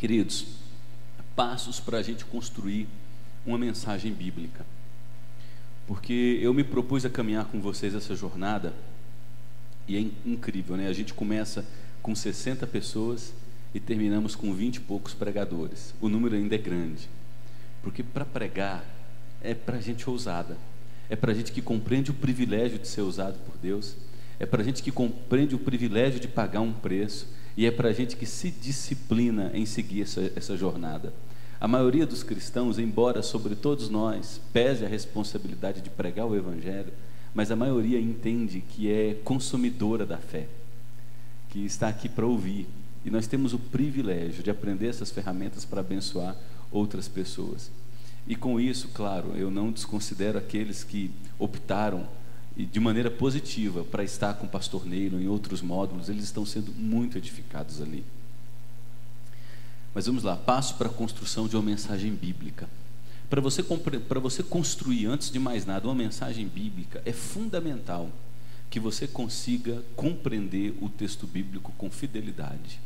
Queridos, passos para a gente construir uma mensagem bíblica, porque eu me propus a caminhar com vocês essa jornada, e é incrível, né? A gente começa com 60 pessoas e terminamos com 20 e poucos pregadores. O número ainda é grande, porque para pregar é para gente ousada, é para gente que compreende o privilégio de ser usado por Deus, é para gente que compreende o privilégio de pagar um preço, e é para gente que se disciplina em seguir essa jornada. A maioria dos cristãos, embora sobre todos nós pese a responsabilidade de pregar o Evangelho, mas a maioria entende que é consumidora da fé, que está aqui para ouvir, e nós temos o privilégio de aprender essas ferramentas para abençoar outras pessoas. E com isso, claro, eu não desconsidero aqueles que optaram e de maneira positiva para estar com o pastor Neilo em outros módulos. Eles estão sendo muito edificados ali. Mas vamos lá, passo para a construção de uma mensagem bíblica. Para você construir, antes de mais nada, uma mensagem bíblica, é fundamental que você consiga compreender o texto bíblico com fidelidade.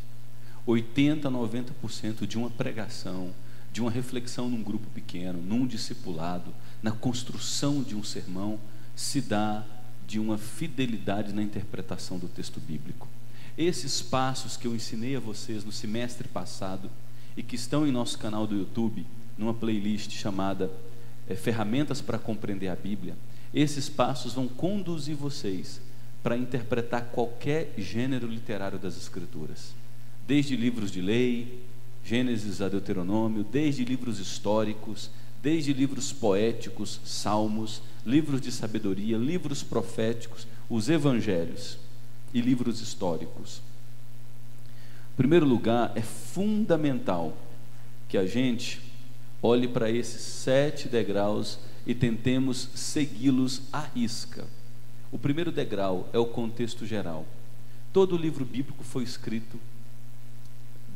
80% a 90% de uma pregação, de uma reflexão num grupo pequeno, num discipulado, na construção de um sermão, se dá de uma fidelidade na interpretação do texto bíblico. Esses passos que eu ensinei a vocês no semestre passado e que estão em nosso canal do YouTube, numa playlist chamada Ferramentas para Compreender a Bíblia, esses passos vão conduzir vocês para interpretar qualquer gênero literário das Escrituras, desde livros de lei, Gênesis a Deuteronômio, desde livros históricos, desde livros poéticos, salmos, livros de sabedoria, livros proféticos, os evangelhos e livros históricos. Em primeiro lugar, é fundamental que a gente olhe para esses 7 degraus e tentemos segui-los à risca. O primeiro degrau é o contexto geral. Todo o livro bíblico foi escrito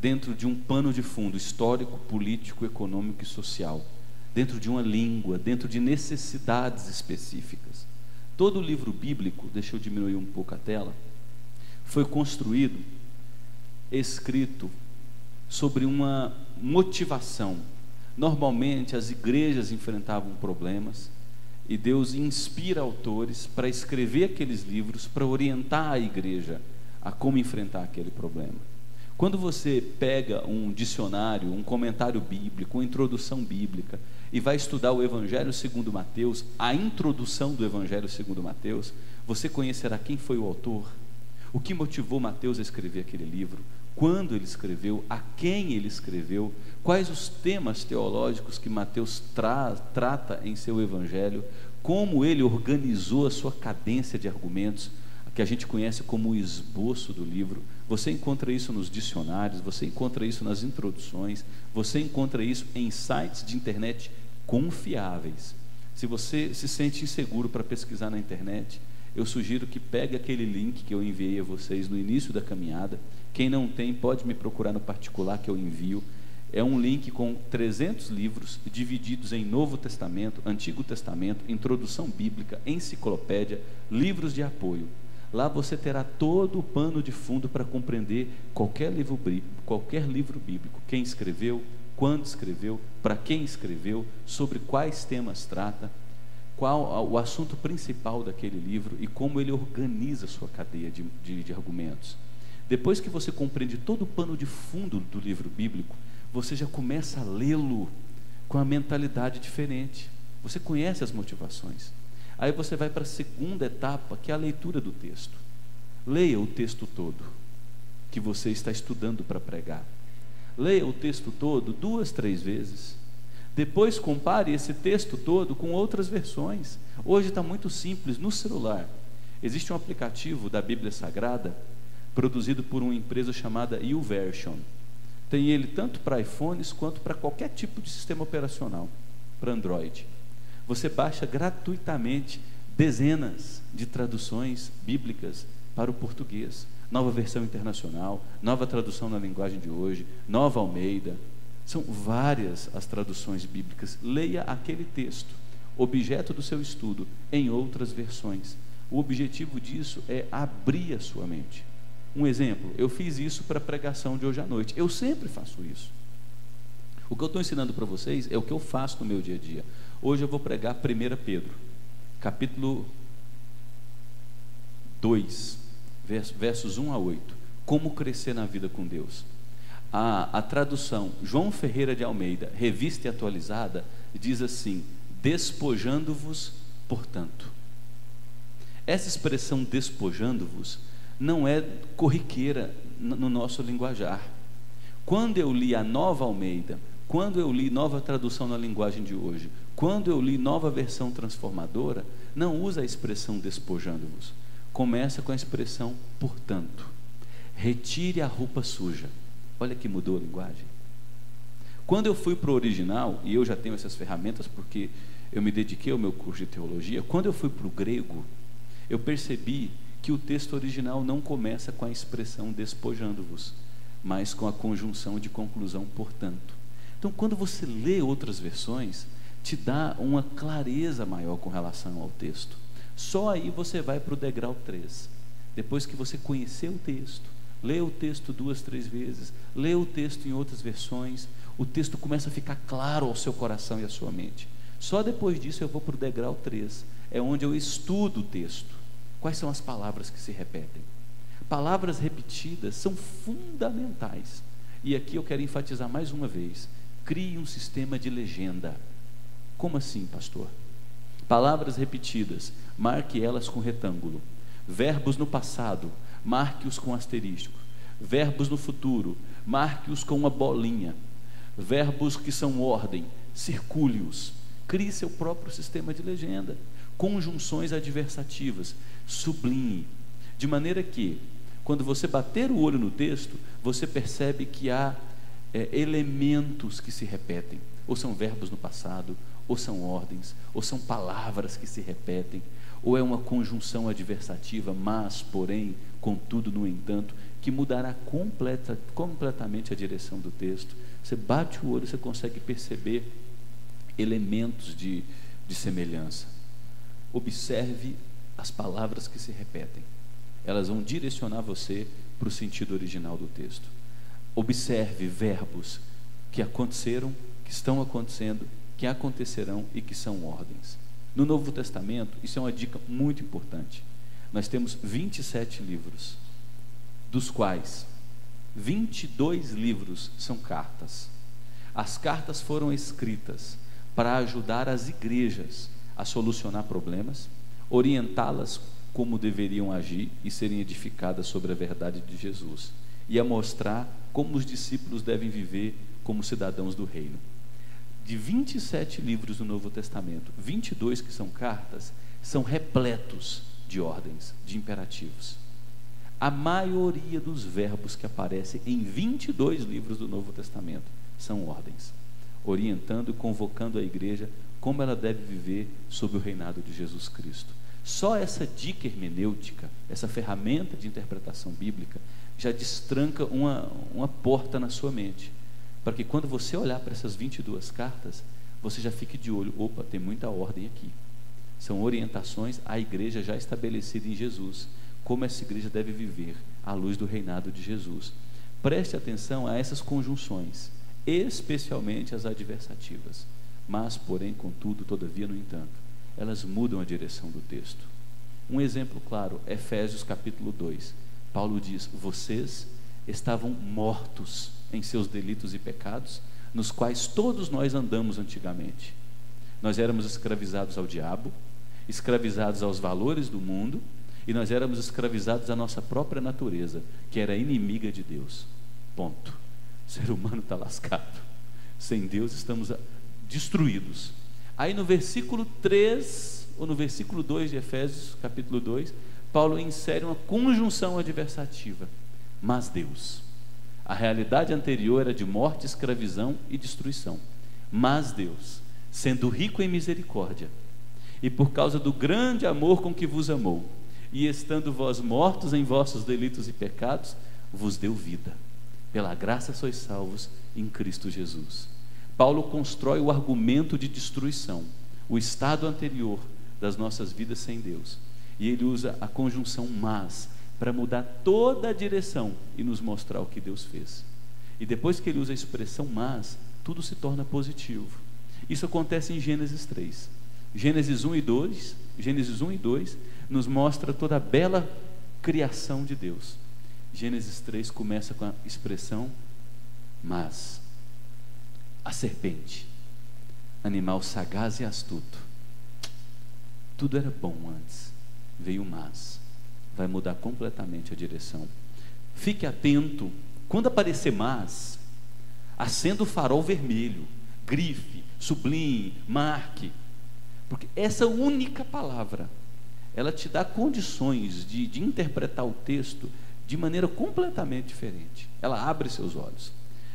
dentro de um pano de fundo histórico, político, econômico e social, dentro de uma língua, dentro de necessidades específicas. Todo o livro bíblico, deixa eu diminuir um pouco a tela, foi construído, escrito sobre uma motivação. Normalmente as igrejas enfrentavam problemas e Deus inspira autores para escrever aqueles livros, para orientar a igreja a como enfrentar aquele problema. Quando você pega um dicionário, um comentário bíblico, uma introdução bíblica e vai estudar o Evangelho segundo Mateus, a introdução do Evangelho segundo Mateus, você conhecerá quem foi o autor, o que motivou Mateus a escrever aquele livro, quando ele escreveu, a quem ele escreveu, quais os temas teológicos que Mateus trata em seu Evangelho, como ele organizou a sua cadência de argumentos, que a gente conhece como o esboço do livro. Você encontra isso nos dicionários, você encontra isso nas introduções, você encontra isso em sites de internet confiáveis. Se você se sente inseguro para pesquisar na internet, eu sugiro que pegue aquele link que eu enviei a vocês no início da caminhada. Quem não tem, pode me procurar no particular que eu envio. É um link com 300 livros divididos em Novo Testamento, Antigo Testamento, introdução bíblica, enciclopédia, livros de apoio. Lá você terá todo o pano de fundo para compreender qualquer livro bíblico, quem escreveu, quando escreveu, para quem escreveu, sobre quais temas trata, qual o assunto principal daquele livro e como ele organiza a sua cadeia de argumentos. Depois que você compreende todo o pano de fundo do livro bíblico, você já começa a lê-lo com a mentalidade diferente. Você conhece as motivações. Aí você vai para a segunda etapa, que é a leitura do texto. Leia o texto todo que você está estudando para pregar. Leia o texto todo 2, 3 vezes. Depois compare esse texto todo com outras versões. Hoje está muito simples, no celular existe um aplicativo da Bíblia Sagrada produzido por uma empresa chamada YouVersion. Tem ele tanto para iPhones quanto para qualquer tipo de sistema operacional, para Android. Você baixa gratuitamente dezenas de traduções bíblicas para o português. Nova Versão Internacional, Nova Tradução na Linguagem de Hoje, Nova Almeida. São várias as traduções bíblicas. Leia aquele texto, objeto do seu estudo, em outras versões. O objetivo disso é abrir a sua mente. Um exemplo, eu fiz isso para a pregação de hoje à noite. Eu sempre faço isso. O que eu estou ensinando para vocês é o que eu faço no meu dia a dia. Hoje eu vou pregar 1 Pedro, capítulo 2, versos 1 a 8. Como crescer na vida com Deus. A tradução João Ferreira de Almeida, revista e atualizada, diz assim: despojando-vos, portanto. Essa expressão despojando-vos não é corriqueira no nosso linguajar. Quando eu li a Nova Almeida, quando eu li Nova Tradução na Linguagem de Hoje, quando eu li Nova Versão Transformadora, não usa a expressão despojando-vos. Começa com a expressão portanto. Retire a roupa suja. Olha que mudou a linguagem. Quando eu fui para o original, e eu já tenho essas ferramentas porque eu me dediquei ao meu curso de teologia, quando eu fui para o grego, eu percebi que o texto original não começa com a expressão despojando-vos, mas com a conjunção de conclusão portanto. Então, quando você lê outras versões, te dá uma clareza maior com relação ao texto. Só aí você vai para o degrau 3. Depois que você conhecer o texto, lê o texto 2, 3 vezes, lê o texto em outras versões, o texto começa a ficar claro ao seu coração e à sua mente. Só depois disso eu vou para o degrau 3, é onde eu estudo o texto. Quais são as palavras que se repetem? Palavras repetidas são fundamentais. E aqui eu quero enfatizar mais uma vez: crie um sistema de legenda. Como assim, pastor? Palavras repetidas, marque elas com retângulo. Verbos no passado, marque-os com asterístico. Verbos no futuro, marque-os com uma bolinha. Verbos que são ordem, circule-os. Crie seu próprio sistema de legenda. Conjunções adversativas, sublinhe. De maneira que, quando você bater o olho no texto, você percebe que há elementos que se repetem. Ou são verbos no passado, ou são ordens, ou são palavras que se repetem, ou é uma conjunção adversativa, mas, porém, contudo, no entanto, que mudará completamente a direção do texto. Você bate o olho, você consegue perceber elementos de semelhança. Observe as palavras que se repetem. Elas vão direcionar você para o sentido original do texto. Observe verbos que aconteceram, que estão acontecendo, que acontecerão e que são ordens. No Novo Testamento, isso é uma dica muito importante. Nós temos 27 livros, dos quais 22 livros são cartas. As cartas foram escritas para ajudar as igrejas a solucionar problemas, orientá-las como deveriam agir e serem edificadas sobre a verdade de Jesus, e a mostrar como os discípulos devem viver como cidadãos do reino. De 27 livros do Novo Testamento, 22 que são cartas, são repletos de ordens, de imperativos. A maioria dos verbos que aparecem em 22 livros do Novo Testamento são ordens, orientando e convocando a igreja como ela deve viver sob o reinado de Jesus Cristo. Só essa dica hermenêutica, essa ferramenta de interpretação bíblica, já destranca uma porta na sua mente, para que quando você olhar para essas 22 cartas, você já fique de olho: opa, tem muita ordem aqui. São orientações à igreja já estabelecida em Jesus, como essa igreja deve viver à luz do reinado de Jesus. Preste atenção a essas conjunções, especialmente as adversativas. Mas, porém, contudo, todavia, no entanto, elas mudam a direção do texto. Um exemplo claro, Efésios capítulo 2. Paulo diz: vocês estavam mortos em seus delitos e pecados, nos quais todos nós andamos antigamente. Nós éramos escravizados ao diabo, escravizados aos valores do mundo, e nós éramos escravizados à nossa própria natureza, que era inimiga de Deus. Ponto. O ser humano está lascado. Sem Deus estamos destruídos. Aí no versículo 3, ou no versículo 2 de Efésios, capítulo 2, Paulo insere uma conjunção adversativa. Mas Deus. A realidade anterior era de morte, escravidão e destruição. Mas Deus, sendo rico em misericórdia, e por causa do grande amor com que vos amou, e estando vós mortos em vossos delitos e pecados, vos deu vida. Pela graça sois salvos em Cristo Jesus. Paulo constrói o argumento de destruição, o estado anterior das nossas vidas sem Deus, e ele usa a conjunção mas para mudar toda a direção e nos mostrar o que Deus fez. E depois que ele usa a expressão mas, tudo se torna positivo. Isso acontece em Gênesis 3. Gênesis 1 e 2, Gênesis 1 e 2 nos mostra toda a bela criação de Deus. Gênesis 3 começa com a expressão mas. A serpente, animal sagaz e astuto. Tudo era bom antes, veio o mas. Vai mudar completamente a direção. Fique atento, quando aparecer mas, acenda o farol vermelho, grife, sublinhe, marque, porque essa única palavra, ela te dá condições de interpretar o texto de maneira completamente diferente. Ela abre seus olhos.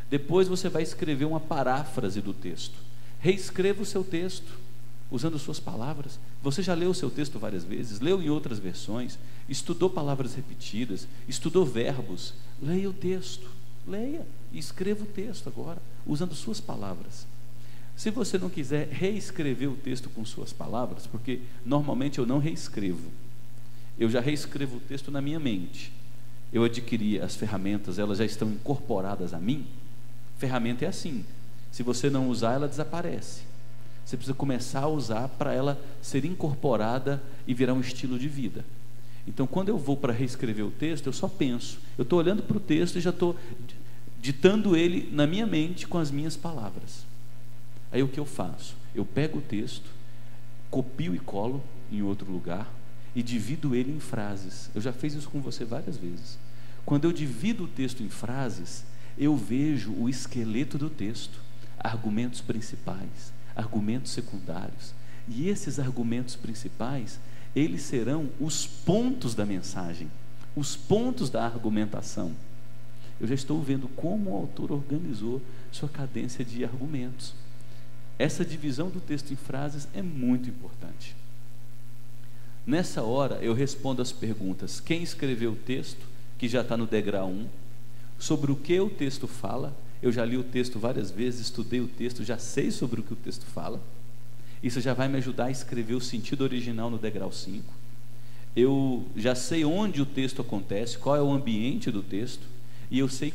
Depois você vai escrever uma paráfrase do texto. Reescreva o seu texto, usando suas palavras. Você já leu o seu texto várias vezes, leu em outras versões, estudou palavras repetidas, estudou verbos. Leia o texto, leia e escreva o texto agora, usando suas palavras. Se você não quiser reescrever o texto com suas palavras, porque normalmente eu não reescrevo, eu já reescrevo o texto na minha mente. Eu adquiri as ferramentas, elas já estão incorporadas a mim. Ferramenta é assim, se você não usar, ela desaparece. Você precisa começar a usar para ela ser incorporada e virar um estilo de vida. Então, quando eu vou para reescrever o texto, eu só penso, eu estou olhando para o texto e já estou ditando ele na minha mente com as minhas palavras. Aí o que eu faço? Eu pego o texto, copio e colo em outro lugar e divido ele em frases. Eu já fiz isso com você várias vezes. Quando eu divido o texto em frases, eu vejo o esqueleto do texto, argumentos principais, argumentos secundários, e esses argumentos principais, eles serão os pontos da mensagem, os pontos da argumentação. Eu já estou vendo como o autor organizou sua cadência de argumentos. Essa divisão do texto em frases é muito importante. Nessa hora eu respondo as perguntas: quem escreveu o texto, que já está no degrau 1, sobre o que o texto fala. Eu já li o texto várias vezes, estudei o texto, já sei sobre o que o texto fala. Isso já vai me ajudar a escrever o sentido original no degrau 5. Eu já sei onde o texto acontece, qual é o ambiente do texto, e eu sei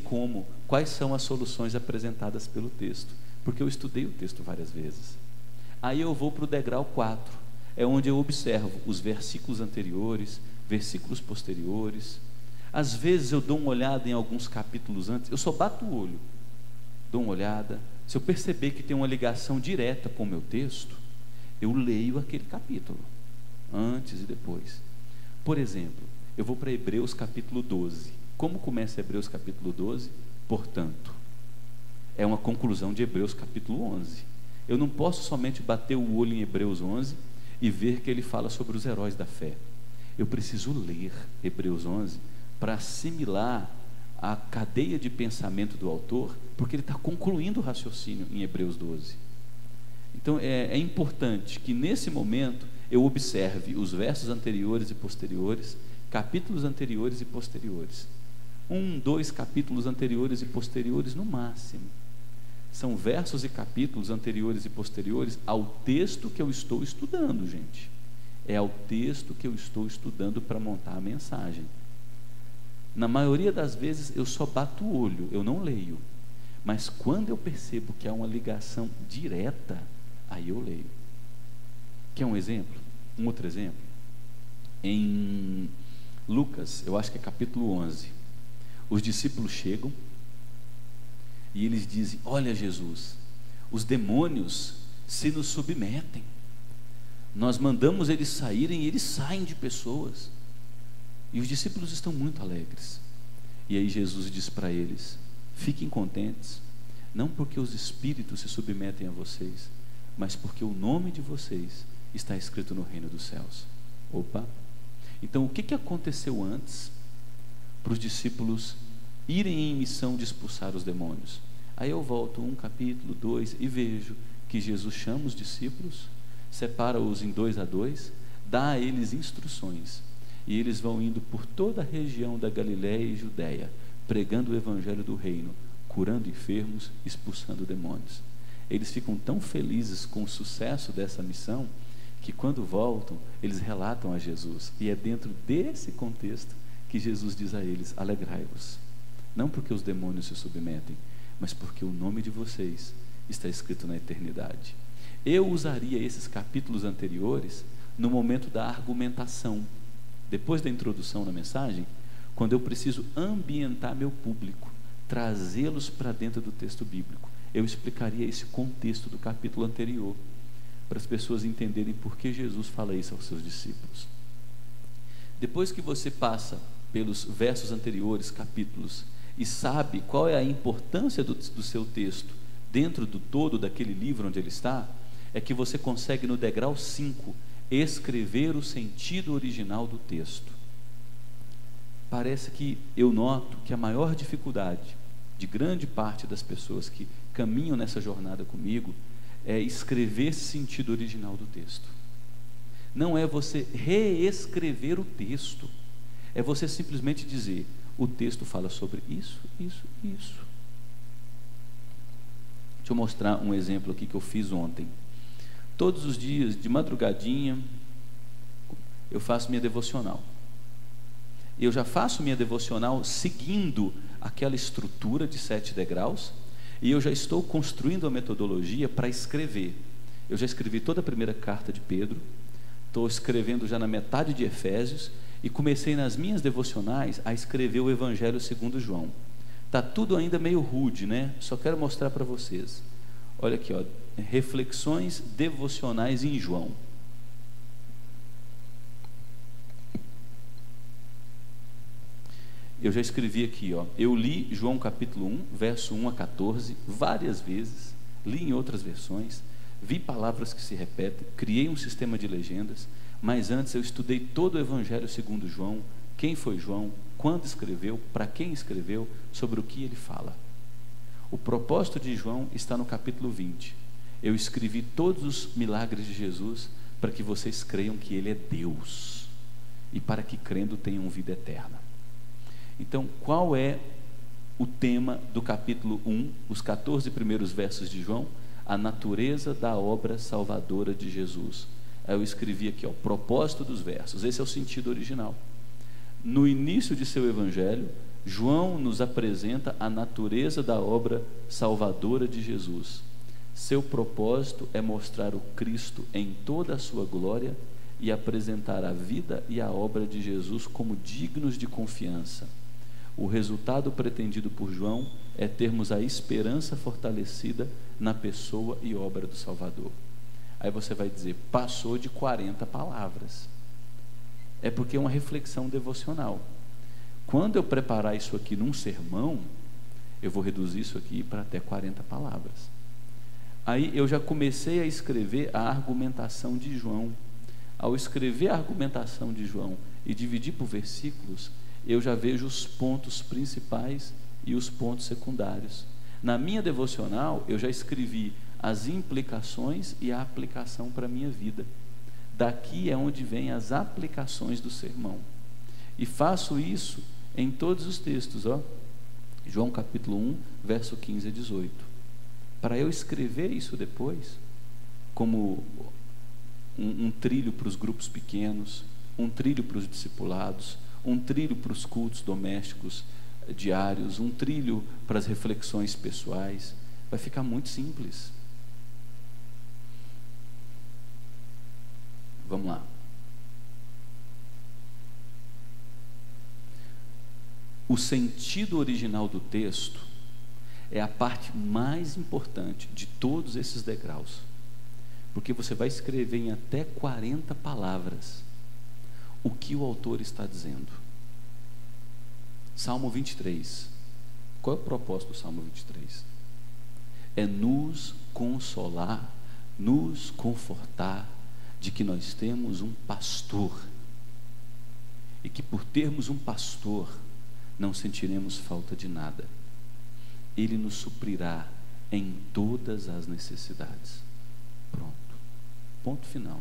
quais são as soluções apresentadas pelo texto, porque eu estudei o texto várias vezes. Aí eu vou para o degrau 4, é onde eu observo os versículos anteriores, versículos posteriores. Às vezes eu dou uma olhada em alguns capítulos antes, eu só bato o olho, dou uma olhada. Se eu perceber que tem uma ligação direta com o meu texto, eu leio aquele capítulo, antes e depois. Por exemplo, eu vou para Hebreus capítulo 12. Como começa Hebreus capítulo 12? Portanto, é uma conclusão de Hebreus capítulo 11. Eu não posso somente bater o olho em Hebreus 11 e ver que ele fala sobre os heróis da fé. Eu preciso ler Hebreus 11 para assimilar a cadeia de pensamento do autor, porque ele está concluindo o raciocínio em Hebreus 12. Então é importante que nesse momento eu observe os versos anteriores e posteriores, capítulos anteriores e posteriores, 2 capítulos anteriores e posteriores no máximo. São versos e capítulos anteriores e posteriores ao texto que eu estou estudando, gente. É ao texto que eu estou estudando para montar a mensagem. Na maioria das vezes eu só bato o olho, eu não leio. Mas quando eu percebo que há uma ligação direta, aí eu leio. Quer um exemplo? Um outro exemplo? Em Lucas, eu acho que é capítulo 11, os discípulos chegam e eles dizem: olha Jesus, os demônios se nos submetem, nós mandamos eles saírem e eles saem de pessoas. E os discípulos estão muito alegres. E aí Jesus diz para eles: fiquem contentes, não porque os espíritos se submetem a vocês, mas porque o nome de vocês está escrito no reino dos céus. Opa! Então o que aconteceu antes para os discípulos irem em missão de expulsar os demônios? Aí eu volto capítulo 2 e vejo que Jesus chama os discípulos, separa-os em 2 a 2, dá a eles instruções, e eles vão indo por toda a região da Galiléia e Judéia, pregando o evangelho do reino, curando enfermos, expulsando demônios. Eles ficam tão felizes com o sucesso dessa missão, que quando voltam, eles relatam a Jesus, e é dentro desse contexto que Jesus diz a eles: alegrai-vos, não porque os demônios se submetem, mas porque o nome de vocês está escrito na eternidade. Eu usaria esses capítulos anteriores no momento da argumentação, depois da introdução na mensagem, quando eu preciso ambientar meu público, trazê-los para dentro do texto bíblico. Eu explicaria esse contexto do capítulo anterior, para as pessoas entenderem por que Jesus fala isso aos seus discípulos. Depois que você passa pelos versos anteriores, capítulos, e sabe qual é a importância do seu texto dentro do todo daquele livro onde ele está, é que você consegue no degrau 5 escrever o sentido original do texto. Parece que eu noto que a maior dificuldade de grande parte das pessoas que caminham nessa jornada comigo é escrever esse sentido original do texto. Não é você reescrever o texto, é você simplesmente dizer: o texto fala sobre isso, isso, isso. Deixa eu mostrar um exemplo aqui que eu fiz ontem. Todos os dias, de madrugadinha, eu faço minha devocional. Eu já faço minha devocional seguindo aquela estrutura de 7 degraus, e eu já estou construindo a metodologia para escrever. Eu já escrevi toda a primeira carta de Pedro, estou escrevendo já na metade de Efésios, e comecei nas minhas devocionais a escrever o Evangelho segundo João. Está tudo ainda meio rude, né? Só quero mostrar para vocês. Olha aqui, ó, reflexões devocionais em João. Eu já escrevi aqui, ó, eu li João capítulo 1, verso 1 a 14, várias vezes, li em outras versões, vi palavras que se repetem, criei um sistema de legendas, mas antes eu estudei todo o Evangelho segundo João, quem foi João, quando escreveu, para quem escreveu, sobre o que ele fala. O propósito de João está no capítulo 20. Eu escrevi todos os milagres de Jesus para que vocês creiam que Ele é Deus e para que crendo tenham vida eterna. Então, qual é o tema do capítulo 1, os 14 primeiros versos de João? A natureza da obra salvadora de Jesus. Aí eu escrevi aqui, ó, propósito dos versos. Esse é o sentido original. No início de seu evangelho, João nos apresenta a natureza da obra salvadora de Jesus. Seu propósito é mostrar o Cristo em toda a sua glória e apresentar a vida e a obra de Jesus como dignos de confiança. O resultado pretendido por João é termos a esperança fortalecida na pessoa e obra do Salvador. Aí você vai dizer, passou de 40 palavras. É porque é uma reflexão devocional. Quando eu preparar isso aqui num sermão, eu vou reduzir isso aqui para até 40 palavras. Aí eu já comecei a escrever a argumentação de João. Ao escrever a argumentação de João e dividir por versículos, eu já vejo os pontos principais e os pontos secundários. Na minha devocional, eu já escrevi as implicações e a aplicação para a minha vida. Daqui é onde vêm as aplicações do sermão. E faço isso em todos os textos, ó. João capítulo 1, verso 15 a 18. Para eu escrever isso depois, como um trilho para os grupos pequenos, um trilho para os discipulados, um trilho para os cultos domésticos diários, um trilho para as reflexões pessoais, vai ficar muito simples. Vamos lá. O sentido original do texto é a parte mais importante de todos esses degraus, porque você vai escrever em até 40 palavras o que o autor está dizendo. Salmo 23. Qual é o propósito do Salmo 23? É nos consolar, nos confortar de que nós temos um pastor e que por termos um pastor não sentiremos falta de nada. Ele nos suprirá em todas as necessidades. Pronto. Ponto final.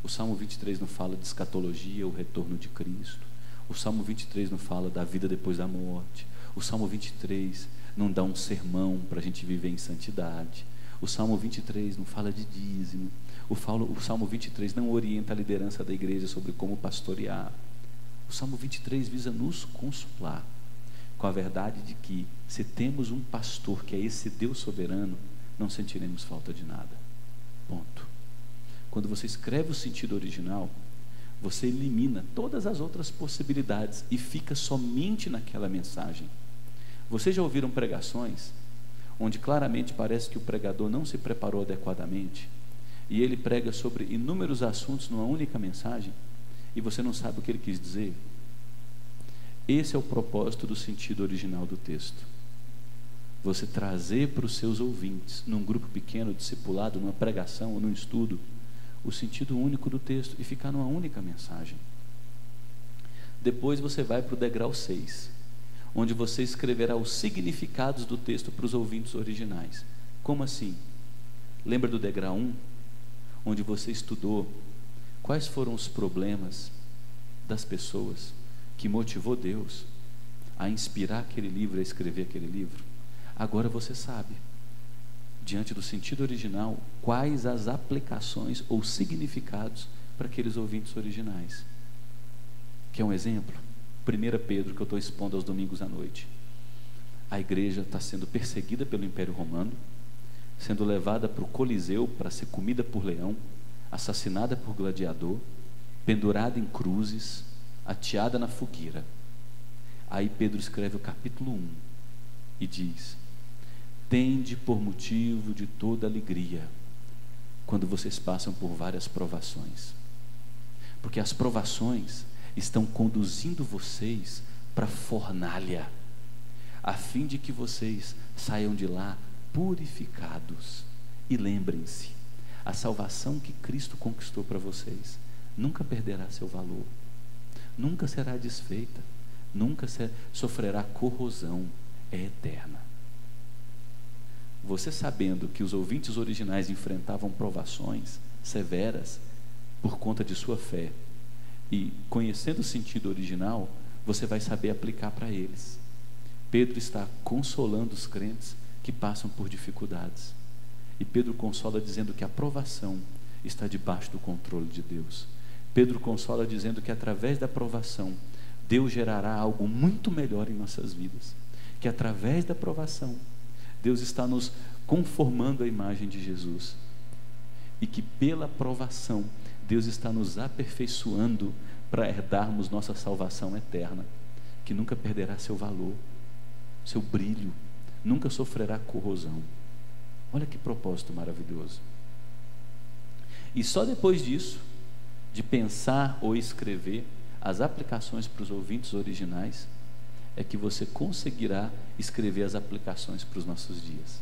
O Salmo 23 não fala de escatologia, o retorno de Cristo. O Salmo 23 não fala da vida depois da morte. O Salmo 23 não dá um sermão para a gente viver em santidade. O Salmo 23 não fala de dízimo. O Salmo 23 não orienta a liderança da igreja sobre como pastorear. O Salmo 23 visa nos consolar com a verdade de que, se temos um pastor que é esse Deus soberano, não sentiremos falta de nada. Ponto. Quando você escreve o sentido original, você elimina todas as outras possibilidades e fica somente naquela mensagem. Vocês já ouviram pregações onde claramente parece que o pregador não se preparou adequadamente e ele prega sobre inúmeros assuntos numa única mensagem e você não sabe o que ele quis dizer? Esse é o propósito do sentido original do texto. Você trazer para os seus ouvintes, num grupo pequeno, discipulado, numa pregação ou num estudo, o sentido único do texto e ficar numa única mensagem. Depois você vai para o degrau 6, onde você escreverá os significados do texto para os ouvintes originais. Como assim? Lembra do degrau 1, onde você estudou quais foram os problemas das pessoas que motivou Deus a inspirar aquele livro, a escrever aquele livro? Agora você sabe, diante do sentido original, quais as aplicações ou significados para aqueles ouvintes originais. Quer um exemplo? 1 Pedro, que eu estou expondo aos domingos à noite. A igreja está sendo perseguida pelo Império Romano, sendo levada para o Coliseu para ser comida por leão, assassinada por gladiador, pendurada em cruzes, ateada na fogueira. Aí Pedro escreve o capítulo 1 e diz: tende por motivo de toda alegria quando vocês passam por várias provações, porque as provações estão conduzindo vocês para a fornalha, a fim de que vocês saiam de lá purificados. E lembrem-se, a salvação que Cristo conquistou para vocês nunca perderá seu valor, nunca será desfeita, nunca sofrerá corrosão, é eterna. Você sabendo que os ouvintes originais enfrentavam provações severas por conta de sua fé, e conhecendo o sentido original, você vai saber aplicar para eles. Pedro está consolando os crentes que passam por dificuldades, e Pedro consola dizendo que a provação está debaixo do controle de Deus. Pedro consola dizendo que através da provação Deus gerará algo muito melhor em nossas vidas, que através da provação Deus está nos conformando à imagem de Jesus, e que pela provação Deus está nos aperfeiçoando para herdarmos nossa salvação eterna, que nunca perderá seu valor, seu brilho, nunca sofrerá corrosão. Olha que propósito maravilhoso. E só depois disso, de pensar ou escrever as aplicações para os ouvintes originais, é que você conseguirá escrever as aplicações para os nossos dias.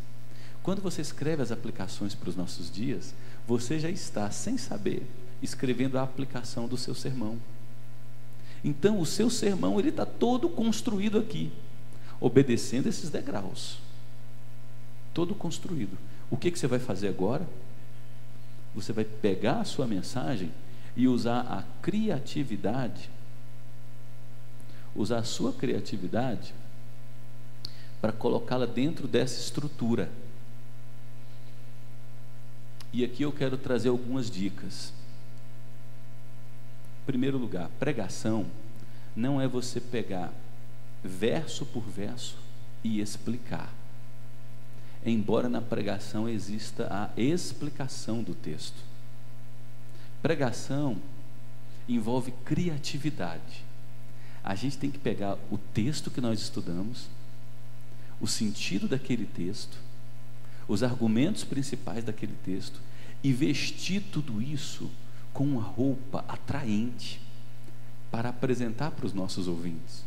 Quando você escreve as aplicações para os nossos dias, você já está, sem saber, escrevendo a aplicação do seu sermão. Então o seu sermão, ele está todo construído aqui, obedecendo esses degraus, todo construído. O que você vai fazer agora? Você vai pegar a sua mensagem e usar a criatividade, usar a sua criatividade para colocá-la dentro dessa estrutura. E aqui eu quero trazer algumas dicas. Em primeiro lugar, pregação não é você pegar verso por verso e explicar, embora na pregação exista a explicação do texto. Pregação envolve criatividade. A gente tem que pegar o texto que nós estudamos, o sentido daquele texto, os argumentos principais daquele texto, e vestir tudo isso com uma roupa atraente para apresentar para os nossos ouvintes.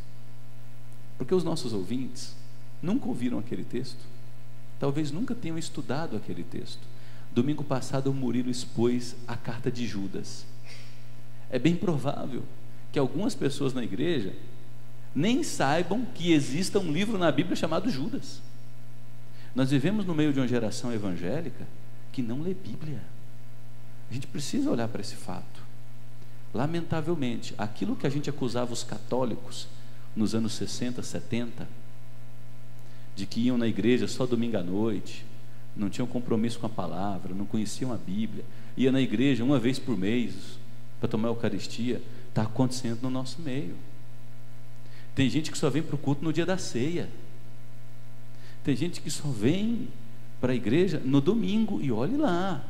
Porque os nossos ouvintes nunca ouviram aquele texto, talvez nunca tenham estudado aquele texto. Domingo passado o Murilo expôs a carta de Judas. É bem provável que algumas pessoas na igreja nem saibam que exista um livro na Bíblia chamado Judas. Nós vivemos no meio de uma geração evangélica que não lê Bíblia. A gente precisa olhar para esse fato. Lamentavelmente, aquilo que a gente acusava os católicos nos anos 60, 70, de que iam na igreja só domingo à noite, não tinham compromisso com a palavra, não conheciam a Bíblia, ia na igreja uma vez por mês para tomar a Eucaristia, está acontecendo no nosso meio. Tem gente que só vem para o culto no dia da ceia, tem gente que só vem para a igreja no domingo e olhe lá,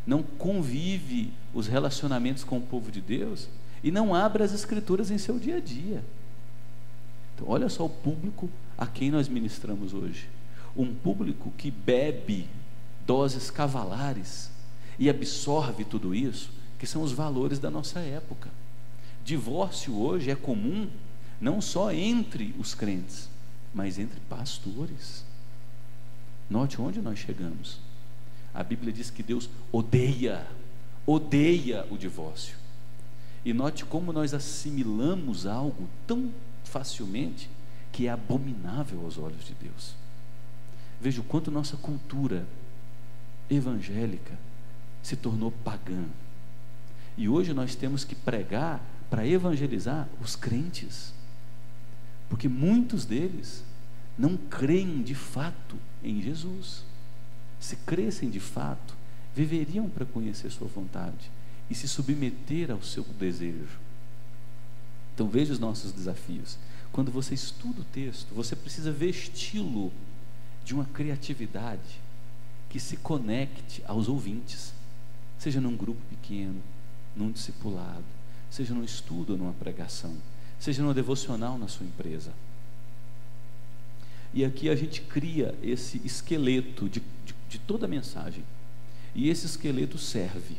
não convive os relacionamentos com o povo de Deus e não abre as escrituras em seu dia a dia. Então, olha só o público a quem nós ministramos hoje, um público que bebe doses cavalares e absorve tudo isso, que são os valores da nossa época. Divórcio hoje é comum, não só entre os crentes, mas entre pastores. Note onde nós chegamos. A Bíblia diz que Deus odeia o divórcio. E note como nós assimilamos algo tão facilmente que é abominável aos olhos de Deus. Veja o quanto nossa cultura evangélica se tornou pagã. E hoje nós temos que pregar para evangelizar os crentes, porque muitos deles não creem de fato em Jesus. Se crescem de fato, viveriam para conhecer sua vontade e se submeter ao seu desejo. Então veja os nossos desafios. Quando você estuda o texto, você precisa vesti-lo de uma criatividade que se conecte aos ouvintes, seja num grupo pequeno, num discipulado, seja num estudo ou numa pregação, seja numa devocional na sua empresa. E aqui a gente cria esse esqueleto de toda a mensagem, e esse esqueleto serve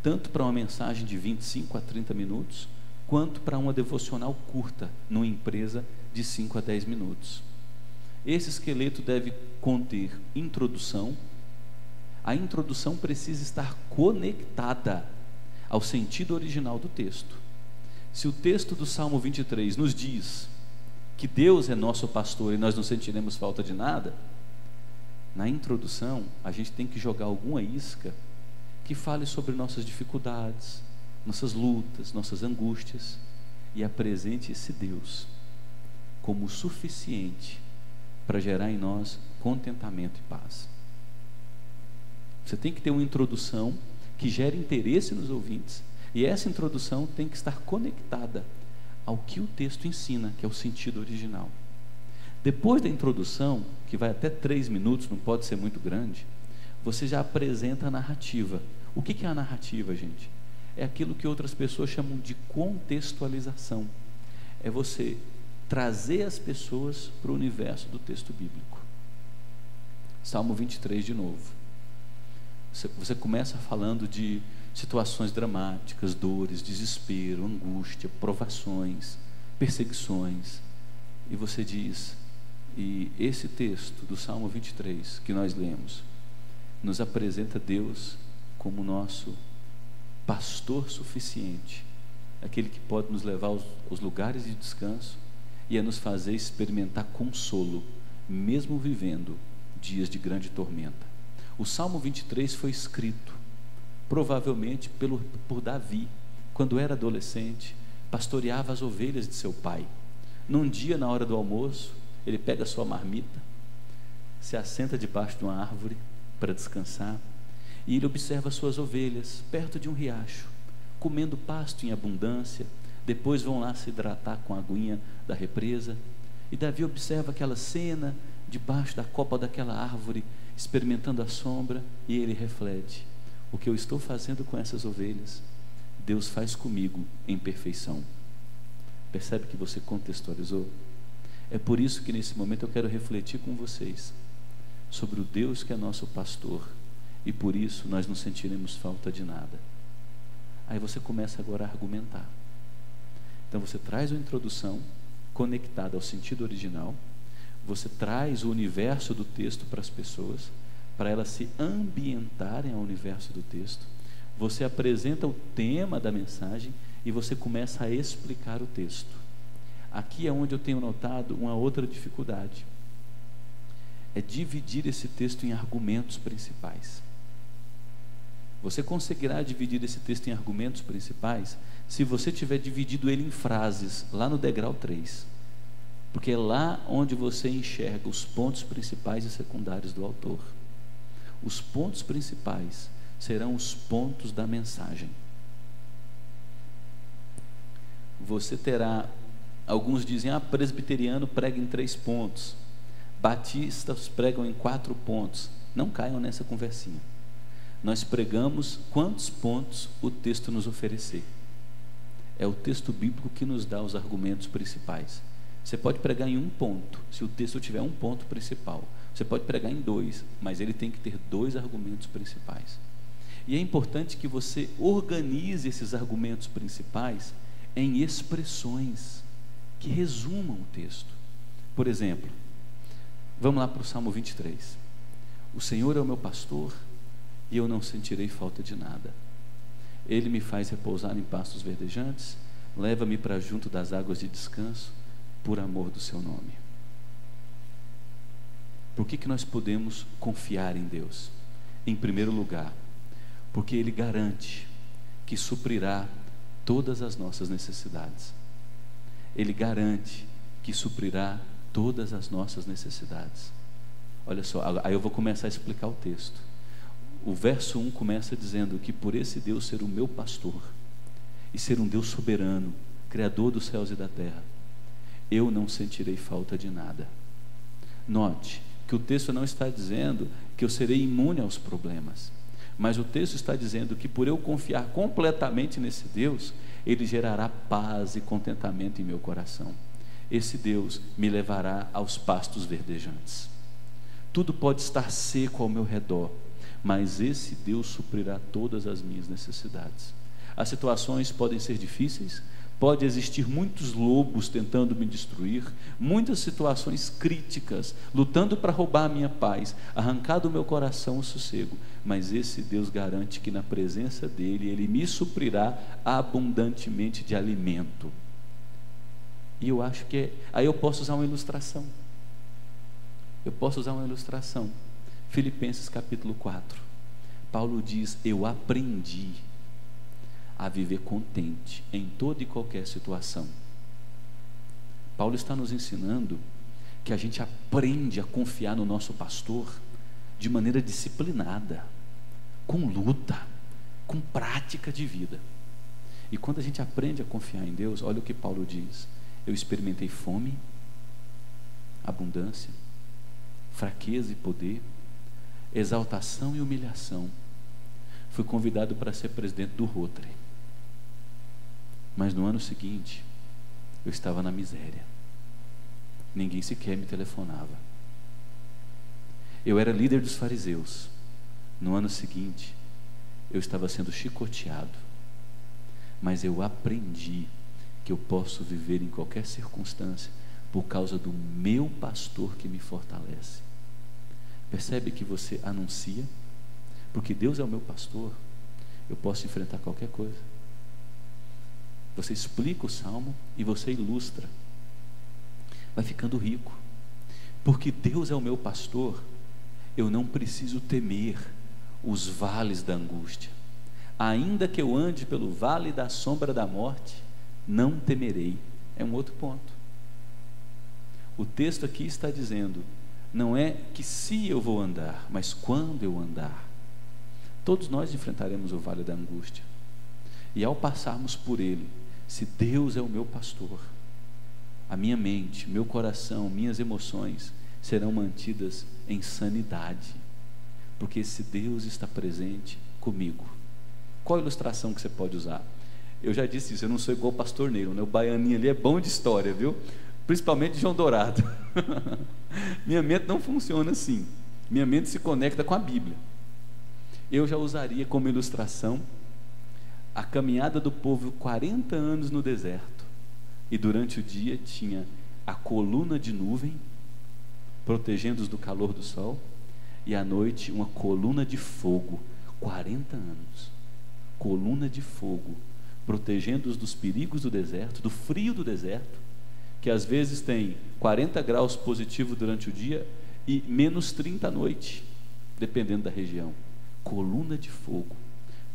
tanto para uma mensagem de 25 a 30 minutos, quanto para uma devocional curta, numa empresa de 5 a 10 minutos. Esse esqueleto deve conter introdução. A introdução precisa estar conectada ao sentido original do texto. Se o texto do Salmo 23 nos diz que Deus é nosso pastor e nós não sentiremos falta de nada, na introdução a gente tem que jogar alguma isca que fale sobre nossas dificuldades, nossas lutas, nossas angústias, e apresente esse Deus como suficiente para gerar em nós contentamento e paz. Você tem que ter uma introdução que gere interesse nos ouvintes, e essa introdução tem que estar conectada ao que o texto ensina, que é o sentido original. Depois da introdução, que vai até 3 minutos, não pode ser muito grande, você já apresenta a narrativa. O que é a narrativa, gente? É aquilo que outras pessoas chamam de contextualização. É você trazer as pessoas para o universo do texto bíblico. Salmo 23 de novo. Você começa falando de situações dramáticas, dores, desespero, angústia, provações, perseguições, e você diz, e esse texto do Salmo 23 que nós lemos, nos apresenta Deus como nosso pastor suficiente, aquele que pode nos levar aos lugares de descanso e a nos fazer experimentar consolo, mesmo vivendo dias de grande tormenta. O Salmo 23 foi escrito provavelmente por Davi, quando era adolescente, pastoreava as ovelhas de seu pai. Num dia, na hora do almoço, ele pega a sua marmita, se assenta debaixo de uma árvore para descansar, e ele observa as suas ovelhas perto de um riacho, comendo pasto em abundância. Depois vão lá se hidratar com a aguinha da represa, e Davi observa aquela cena debaixo da copa daquela árvore, experimentando a sombra, e ele reflete: o que eu estou fazendo com essas ovelhas, Deus faz comigo em perfeição. Percebe que você contextualizou? É por isso que nesse momento eu quero refletir com vocês sobre o Deus que é nosso pastor, e por isso nós não sentiremos falta de nada. Aí você começa agora a argumentar. Então você traz uma introdução conectada ao sentido original, você traz o universo do texto para as pessoas, para elas se ambientarem ao universo do texto, você apresenta o tema da mensagem e você começa a explicar o texto. Aqui é onde eu tenho notado uma outra dificuldade, é dividir esse texto em argumentos principais. Você conseguirá dividir esse texto em argumentos principais se você tiver dividido ele em frases, lá no degrau 3, porque é lá onde você enxerga os pontos principais e secundários do autor. Os pontos principais serão os pontos da mensagem. Você terá, alguns dizem, presbiteriano prega em 3 pontos, Batistas pregam em 4 pontos. Não caiam nessa conversinha. Nós pregamos quantos pontos o texto nos oferecer. É o texto bíblico que nos dá os argumentos principais. Você pode pregar em um ponto, se o texto tiver um ponto principal. Você pode pregar em 2, mas ele tem que ter 2 argumentos principais. E é importante que você organize esses argumentos principais em expressões que resumam o texto. Por exemplo, vamos lá para o Salmo 23. O Senhor é o meu pastor e eu não sentirei falta de nada. Ele me faz repousar em pastos verdejantes, leva-me para junto das águas de descanso, por amor do seu nome. Por que nós podemos confiar em Deus? Em primeiro lugar, porque Ele garante que suprirá todas as nossas necessidades. Ele garante que suprirá todas as nossas necessidades. Olha só, aí eu vou começar a explicar o texto. O verso 1 começa dizendo que por esse Deus ser o meu pastor e ser um Deus soberano, Criador dos céus e da terra, eu não sentirei falta de nada. Note que o texto não está dizendo que eu serei imune aos problemas, mas o texto está dizendo que por eu confiar completamente nesse Deus, Ele gerará paz e contentamento em meu coração. Esse Deus me levará aos pastos verdejantes. Tudo pode estar seco ao meu redor, mas esse Deus suprirá todas as minhas necessidades. As situações podem ser difíceis, pode existir muitos lobos tentando me destruir, muitas situações críticas, lutando para roubar a minha paz, arrancar do meu coração o sossego, mas esse Deus garante que na presença dEle, Ele me suprirá abundantemente de alimento. E eu acho que aí eu posso usar uma ilustração. Filipenses capítulo 4. Paulo diz: eu aprendi a viver contente em toda e qualquer situação. Paulo está nos ensinando que a gente aprende a confiar no nosso pastor de maneira disciplinada, com luta, com prática de vida. E quando a gente aprende a confiar em Deus, olha o que Paulo diz: eu experimentei fome, abundância, fraqueza e poder, exaltação e humilhação. Fui convidado para ser presidente do Rotary, mas no ano seguinte eu estava na miséria, ninguém sequer me telefonava. Eu era líder dos fariseus, no ano seguinte eu estava sendo chicoteado, mas eu aprendi que eu posso viver em qualquer circunstância por causa do meu pastor que me fortalece. Percebe que você anuncia, porque Deus é o meu pastor, eu posso enfrentar qualquer coisa. Você explica o salmo e você ilustra, vai ficando rico, porque Deus é o meu pastor, eu não preciso temer os vales da angústia. Ainda que eu ande pelo vale da sombra da morte, não temerei. É um outro ponto. O texto aqui está dizendo, não é que se eu vou andar, mas quando eu andar. Todos nós enfrentaremos o vale da angústia, e ao passarmos por ele, se Deus é o meu pastor, a minha mente, meu coração, minhas emoções serão mantidas em sanidade, porque esse Deus está presente comigo. Qual a ilustração que você pode usar? Eu já disse isso, eu não sou igual o pastor Neiro, né? O baianinho ali é bom de história, viu? Principalmente João Dourado. Minha mente não funciona assim, minha mente se conecta com a Bíblia. Eu já usaria como ilustração a caminhada do povo 40 anos no deserto, e durante o dia tinha a coluna de nuvem protegendo-os do calor do sol, e à noite uma coluna de fogo. 40 anos, coluna de fogo protegendo-os dos perigos do deserto, do frio do deserto, que às vezes tem 40 graus positivo durante o dia e menos 30 à noite, dependendo da região. Coluna de fogo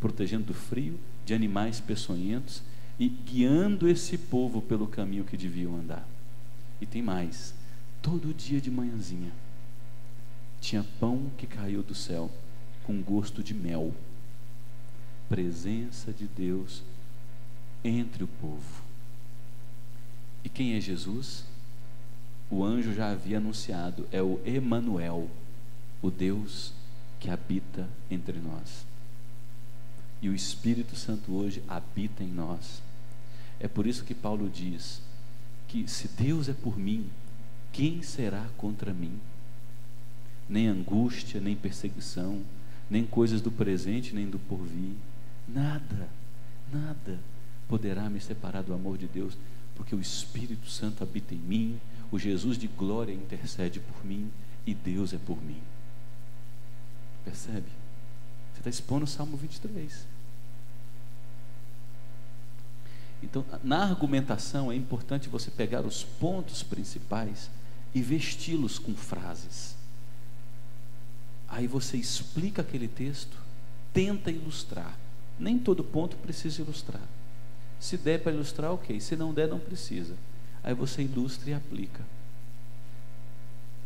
protegendo do frio, de animais peçonhentos e guiando esse povo pelo caminho que deviam andar. E tem mais, todo dia de manhãzinha tinha pão que caiu do céu com gosto de mel, presença de Deus entre o povo. E quem é Jesus? o anjo já havia anunciado, é o Emanuel, o Deus que habita entre nós. E o Espírito Santo hoje habita em nós. É por isso que Paulo diz que se Deus é por mim, quem será contra mim? Nem angústia, nem perseguição, nem coisas do presente, nem do porvir, nada poderá me separar do amor de Deus, porque o Espírito Santo habita em mim, o Jesus de glória intercede por mim e Deus é por mim. Percebe? Você está expondo o Salmo 23. Então, na argumentação é importante você pegar os pontos principais e vesti-los com frases. Aí você explica aquele texto, tenta ilustrar. Nem todo ponto precisa ilustrar. Se der para ilustrar, ok. Se não der, não precisa. Aí você ilustra e aplica.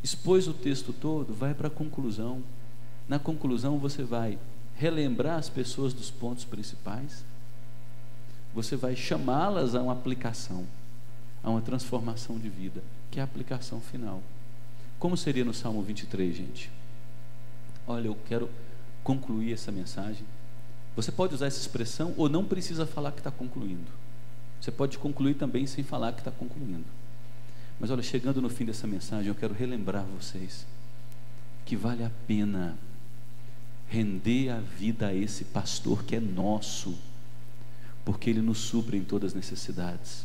Expôs o texto todo, vai para a conclusão. Na conclusão você vai relembrar as pessoas dos pontos principais. Você vai chamá-las a uma aplicação, a uma transformação de vida, que é a aplicação final. Como seria no Salmo 23, gente? Olha, eu quero concluir essa mensagem. Você pode usar essa expressão ou não precisa falar que está concluindo. Você pode concluir também sem falar que está concluindo. Mas olha, chegando no fim dessa mensagem, eu quero relembrar vocês que vale a pena render a vida a esse pastor que é nosso, porque ele nos supre em todas as necessidades.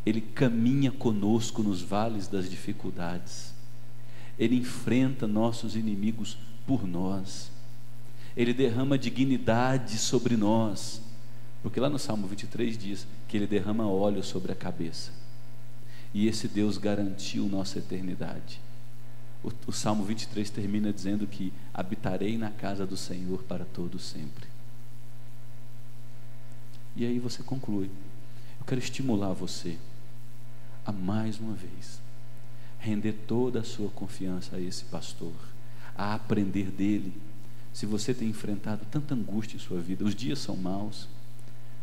Ele caminha conosco nos vales das dificuldades. Ele enfrenta nossos inimigos por nós. Ele derrama dignidade sobre nós, porque lá no Salmo 23 diz que ele derrama óleo sobre a cabeça, e esse Deus garantiu nossa eternidade. O Salmo 23 termina dizendo que habitarei na casa do Senhor para todo sempre. E aí você conclui. Eu quero estimular você a mais uma vez render toda a sua confiança a esse pastor, a aprender dele. Se você tem enfrentado tanta angústia em sua vida, os dias são maus,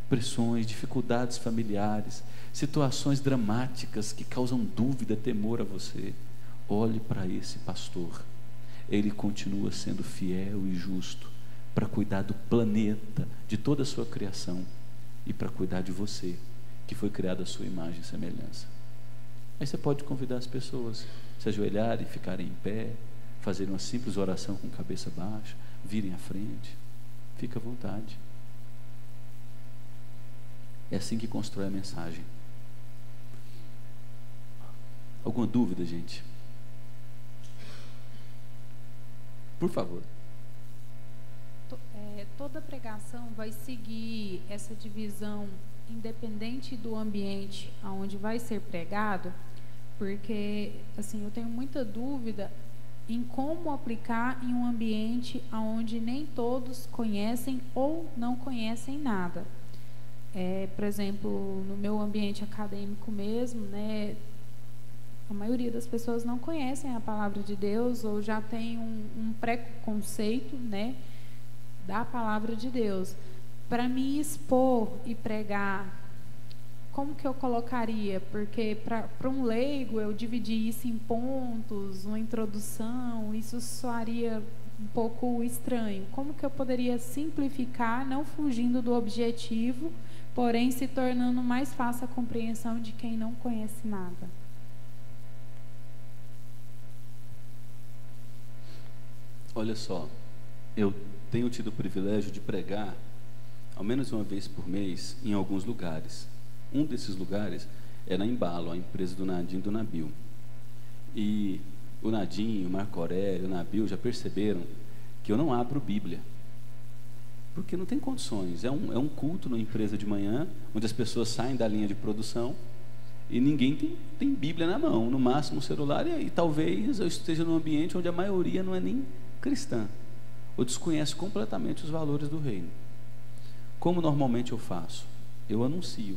pressões, dificuldades familiares, situações dramáticas que causam dúvida, temor a você, olhe para esse pastor. Ele continua sendo fiel e justo para cuidar do planeta, de toda a sua criação, e para cuidar de você, que foi criado à sua imagem e semelhança. Aí você pode convidar as pessoas a se ajoelharem, ficarem em pé, fazerem uma simples oração com cabeça baixa, virem à frente. Fica à vontade. É assim que constrói a mensagem. Alguma dúvida, gente? Por favor. Toda pregação vai seguir essa divisão, independente do ambiente aonde vai ser pregado, porque assim, eu tenho muita dúvida em como aplicar em um ambiente onde nem todos conhecem ou não conhecem nada. Por exemplo, no meu ambiente acadêmico mesmo, né, a maioria das pessoas não conhecem a palavra de Deus ou já tem um preconceito, né, da palavra de Deus. Para me expor e pregar, como que eu colocaria? Porque para um leigo eu dividir isso em pontos, uma introdução, isso soaria um pouco estranho. Como que eu poderia simplificar, não fugindo do objetivo, porém se tornando mais fácil a compreensão de quem não conhece nada? Olha só, eu tenho tido o privilégio de pregar ao menos uma vez por mês em alguns lugares. Um desses lugares é na Embalo, a empresa do Nadim e do Nabil. E o Nadim, o Marco Aurélio, o Nabil já perceberam que eu não abro Bíblia, porque não tem condições. É um culto na empresa de manhã, onde as pessoas saem da linha de produção e ninguém tem Bíblia na mão, no máximo um celular, e talvez eu esteja num ambiente onde a maioria não é nem cristã, ou desconhece completamente os valores do reino. Como normalmente eu faço? Eu anuncio.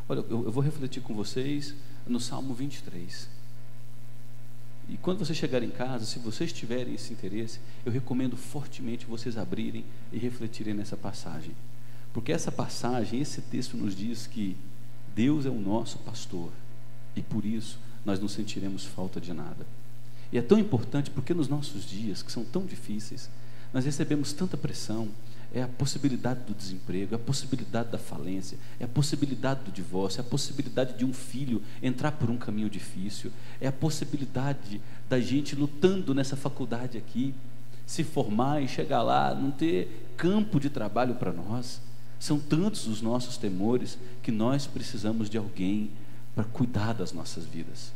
Olha, eu vou refletir com vocês no Salmo 23. E quando vocês chegarem em casa, se vocês tiverem esse interesse, eu recomendo fortemente vocês abrirem e refletirem nessa passagem. Porque essa passagem, esse texto nos diz que Deus é o nosso pastor, e por isso nós não sentiremos falta de nada. E é tão importante porque nos nossos dias, que são tão difíceis, nós recebemos tanta pressão. É a possibilidade do desemprego, é a possibilidade da falência, é a possibilidade do divórcio, é a possibilidade de um filho entrar por um caminho difícil, é a possibilidade da gente lutando nessa faculdade aqui, se formar e chegar lá, não ter campo de trabalho para nós. São tantos os nossos temores que nós precisamos de alguém para cuidar das nossas vidas.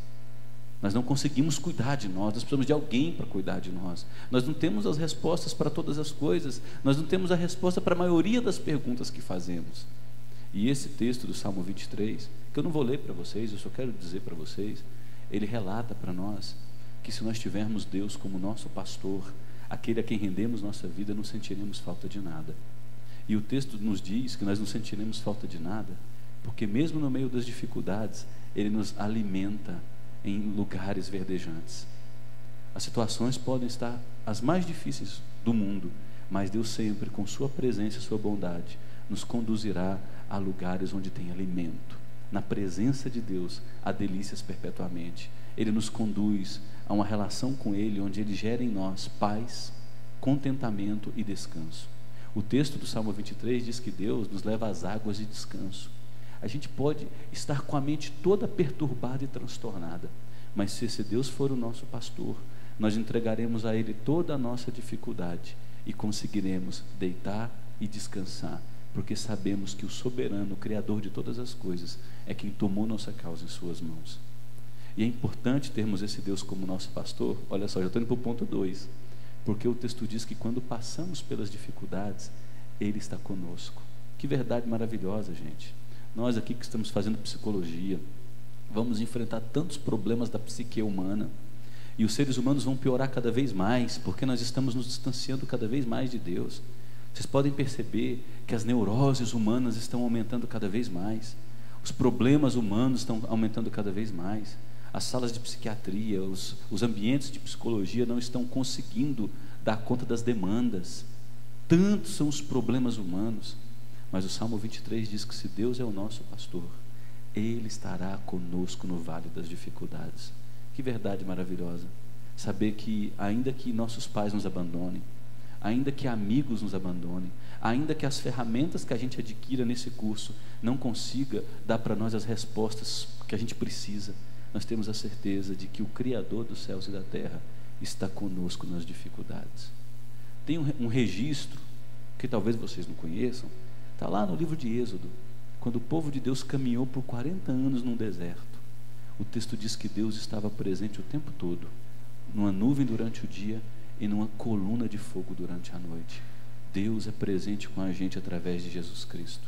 Nós não conseguimos cuidar de nós precisamos de alguém para cuidar de nós. Nós não temos as respostas para todas as coisas, nós não temos a resposta para a maioria das perguntas que fazemos. E esse texto do Salmo 23, que eu não vou ler para vocês, eu só quero dizer para vocês, ele relata para nós que se nós tivermos Deus como nosso pastor, aquele a quem rendemos nossa vida, não sentiremos falta de nada. E o texto nos diz que nós não sentiremos falta de nada, porque mesmo no meio das dificuldades, Ele nos alimenta em lugares verdejantes. As situações podem estar as mais difíceis do mundo, mas Deus sempre, com sua presença e sua bondade, nos conduzirá a lugares onde tem alimento. Na presença de Deus há delícias perpetuamente. Ele nos conduz a uma relação com Ele, onde Ele gera em nós paz, contentamento e descanso. O texto do Salmo 23 diz que Deus nos leva às águas de descanso. A gente pode estar com a mente toda perturbada e transtornada, mas se esse Deus for o nosso pastor, nós entregaremos a Ele toda a nossa dificuldade e conseguiremos deitar e descansar, porque sabemos que o soberano, o Criador de todas as coisas, é quem tomou nossa causa em suas mãos. E é importante termos esse Deus como nosso pastor. Olha só, já estou indo para o ponto 2, porque o texto diz que quando passamos pelas dificuldades, Ele está conosco. Que verdade maravilhosa, gente. Nós aqui que estamos fazendo psicologia, vamos enfrentar tantos problemas da psique humana, e os seres humanos vão piorar cada vez mais, porque nós estamos nos distanciando cada vez mais de Deus. Vocês podem perceber que as neuroses humanas estão aumentando cada vez mais, os problemas humanos estão aumentando cada vez mais, as salas de psiquiatria, os ambientes de psicologia não estão conseguindo dar conta das demandas. Tantos são os problemas humanos. Mas o Salmo 23 diz que se Deus é o nosso pastor, Ele estará conosco no vale das dificuldades. Que verdade maravilhosa. Saber que ainda que nossos pais nos abandonem, ainda que amigos nos abandonem, ainda que as ferramentas que a gente adquira nesse curso não consiga dar para nós as respostas que a gente precisa, nós temos a certeza de que o Criador dos céus e da terra está conosco nas dificuldades. Tem um registro que talvez vocês não conheçam. Está lá no livro de Êxodo, quando o povo de Deus caminhou por 40 anos num deserto. O texto diz que Deus estava presente o tempo todo, numa nuvem durante o dia e numa coluna de fogo durante a noite. Deus é presente com a gente através de Jesus Cristo.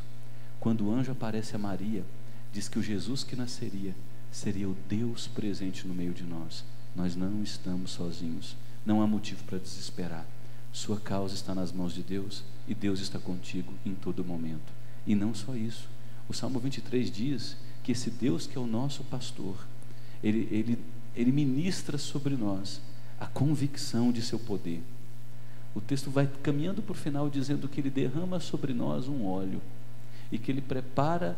Quando o anjo aparece a Maria, diz que o Jesus que nasceria seria o Deus presente no meio de nós. Nós não estamos sozinhos, não há motivo para desesperar. Sua causa está nas mãos de Deus e Deus está contigo em todo momento. E não só isso, o Salmo 23 diz que esse Deus que é o nosso pastor, ele ministra sobre nós a convicção de seu poder. O texto vai caminhando para o final dizendo que Ele derrama sobre nós um óleo e que Ele prepara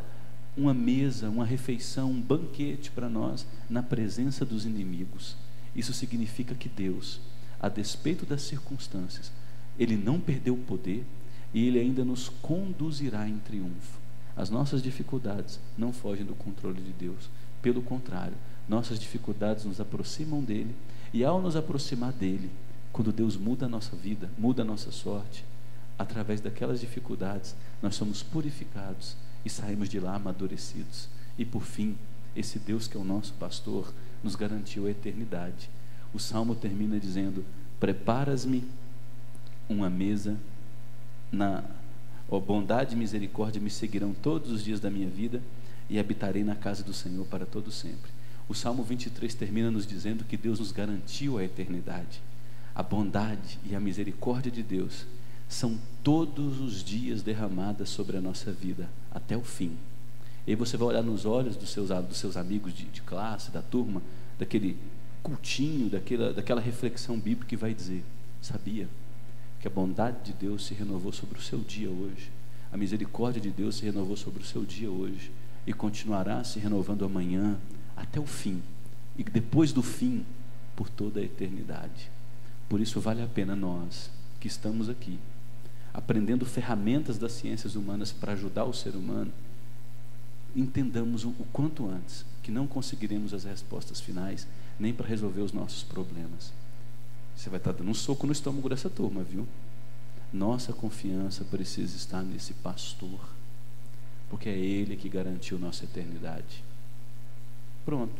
uma mesa, uma refeição, um banquete para nós na presença dos inimigos. Isso significa que Deus, a despeito das circunstâncias, Ele não perdeu o poder e Ele ainda nos conduzirá em triunfo. As nossas dificuldades não fogem do controle de Deus. Pelo contrário, nossas dificuldades nos aproximam dEle, e ao nos aproximar dEle, quando Deus muda a nossa vida, muda a nossa sorte, através daquelas dificuldades, nós somos purificados e saímos de lá amadurecidos. E por fim, esse Deus que é o nosso pastor, nos garantiu a eternidade. O Salmo termina dizendo: preparas-me uma mesa, bondade e misericórdia me seguirão todos os dias da minha vida, e habitarei na casa do Senhor para todo sempre. O Salmo 23 termina nos dizendo que Deus nos garantiu a eternidade. A bondade e a misericórdia de Deus são todos os dias derramadas sobre a nossa vida, até o fim. E aí você vai olhar nos olhos dos seus amigos de classe, da turma, daquele cultinho, daquela reflexão bíblica, e vai dizer: sabia que a bondade de Deus se renovou sobre o seu dia hoje, a misericórdia de Deus se renovou sobre o seu dia hoje, e continuará se renovando amanhã, até o fim. e depois do fim, por toda a eternidade. Por isso vale a pena nós, que estamos aqui, aprendendo ferramentas das ciências humanas para ajudar o ser humano, entendamos o quanto antes que não conseguiremos as respostas finais, nem para resolver os nossos problemas. Você vai estar dando um soco no estômago dessa turma, viu? Nossa confiança precisa estar nesse pastor, porque é Ele que garantiu nossa eternidade. Pronto,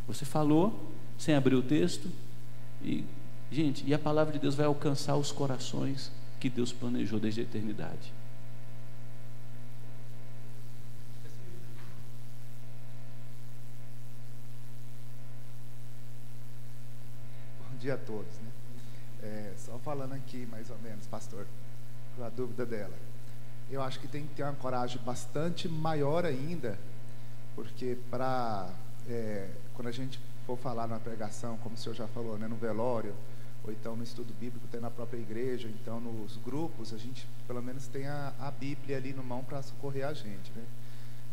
você falou sem abrir o texto, e gente, e a palavra de Deus vai alcançar os corações que Deus planejou desde a eternidade. Bom dia a todos, né? Só falando aqui mais ou menos, pastor, com a dúvida dela, eu acho que tem que ter uma coragem bastante maior ainda, porque quando a gente for falar na pregação, como o senhor já falou, né, no velório, ou então no estudo bíblico, tem na própria igreja, ou então nos grupos, a gente pelo menos tem a Bíblia ali na mão para socorrer a gente, né?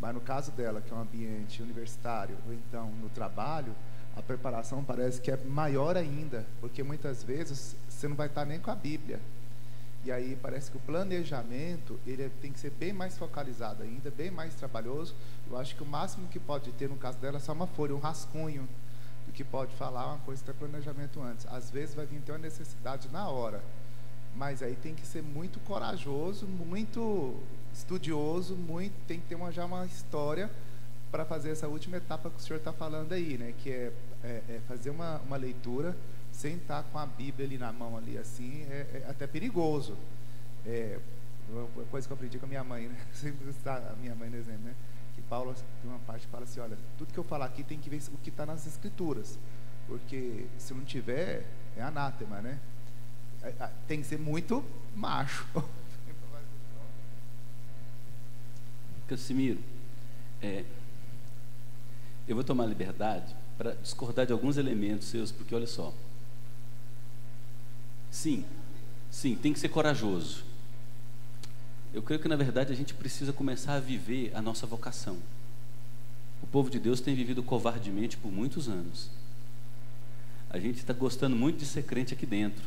Mas no caso dela, que é um ambiente universitário, ou então no trabalho, a preparação parece que é maior ainda, porque muitas vezes você não vai estar nem com a Bíblia, e aí parece que o planejamento ele tem que ser bem mais focalizado ainda, bem mais trabalhoso. Eu acho que o máximo que pode ter no caso dela é só uma folha, um rascunho do que pode falar, uma coisa que tem planejamento antes. Às vezes vai vir ter uma necessidade na hora, mas aí tem que ser muito corajoso, muito estudioso, tem que ter já uma história para fazer essa última etapa que o senhor está falando aí, né? Que é fazer uma leitura sem estar com a Bíblia ali na mão, ali assim, é até perigoso. Uma coisa que eu aprendi com a minha mãe, né? Sempre está a minha mãe no exemplo, né? Que Paulo tem uma parte que fala assim, olha, tudo que eu falar aqui tem que ver o que está nas Escrituras, porque se não tiver, é anátema, né? Tem que ser muito macho. Casimiro, eu vou tomar liberdade para discordar de alguns elementos seus, porque olha só, sim, tem que ser corajoso. Eu creio que na verdade a gente precisa começar a viver a nossa vocação. O povo de Deus tem vivido covardemente por muitos anos. A gente está gostando muito de ser crente aqui dentro,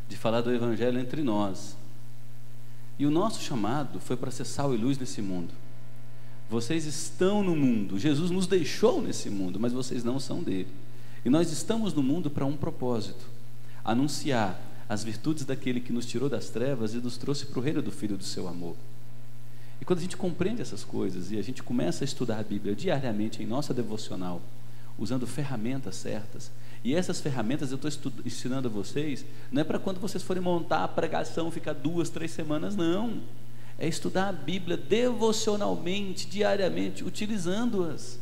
de falar do Evangelho entre nós, e o nosso chamado foi para ser sal e luz nesse mundo. Vocês estão no mundo, Jesus nos deixou nesse mundo, mas vocês não são dele, e nós estamos no mundo para um propósito: anunciar as virtudes daquele que nos tirou das trevas e nos trouxe para o reino do Filho do seu amor. E quando a gente compreende essas coisas e a gente começa a estudar a Bíblia diariamente em nossa devocional, usando ferramentas certas, e essas ferramentas eu estou ensinando a vocês, não é para quando vocês forem montar a pregação, ficar 2, 3 semanas, não. É estudar a Bíblia devocionalmente, diariamente, utilizando-as.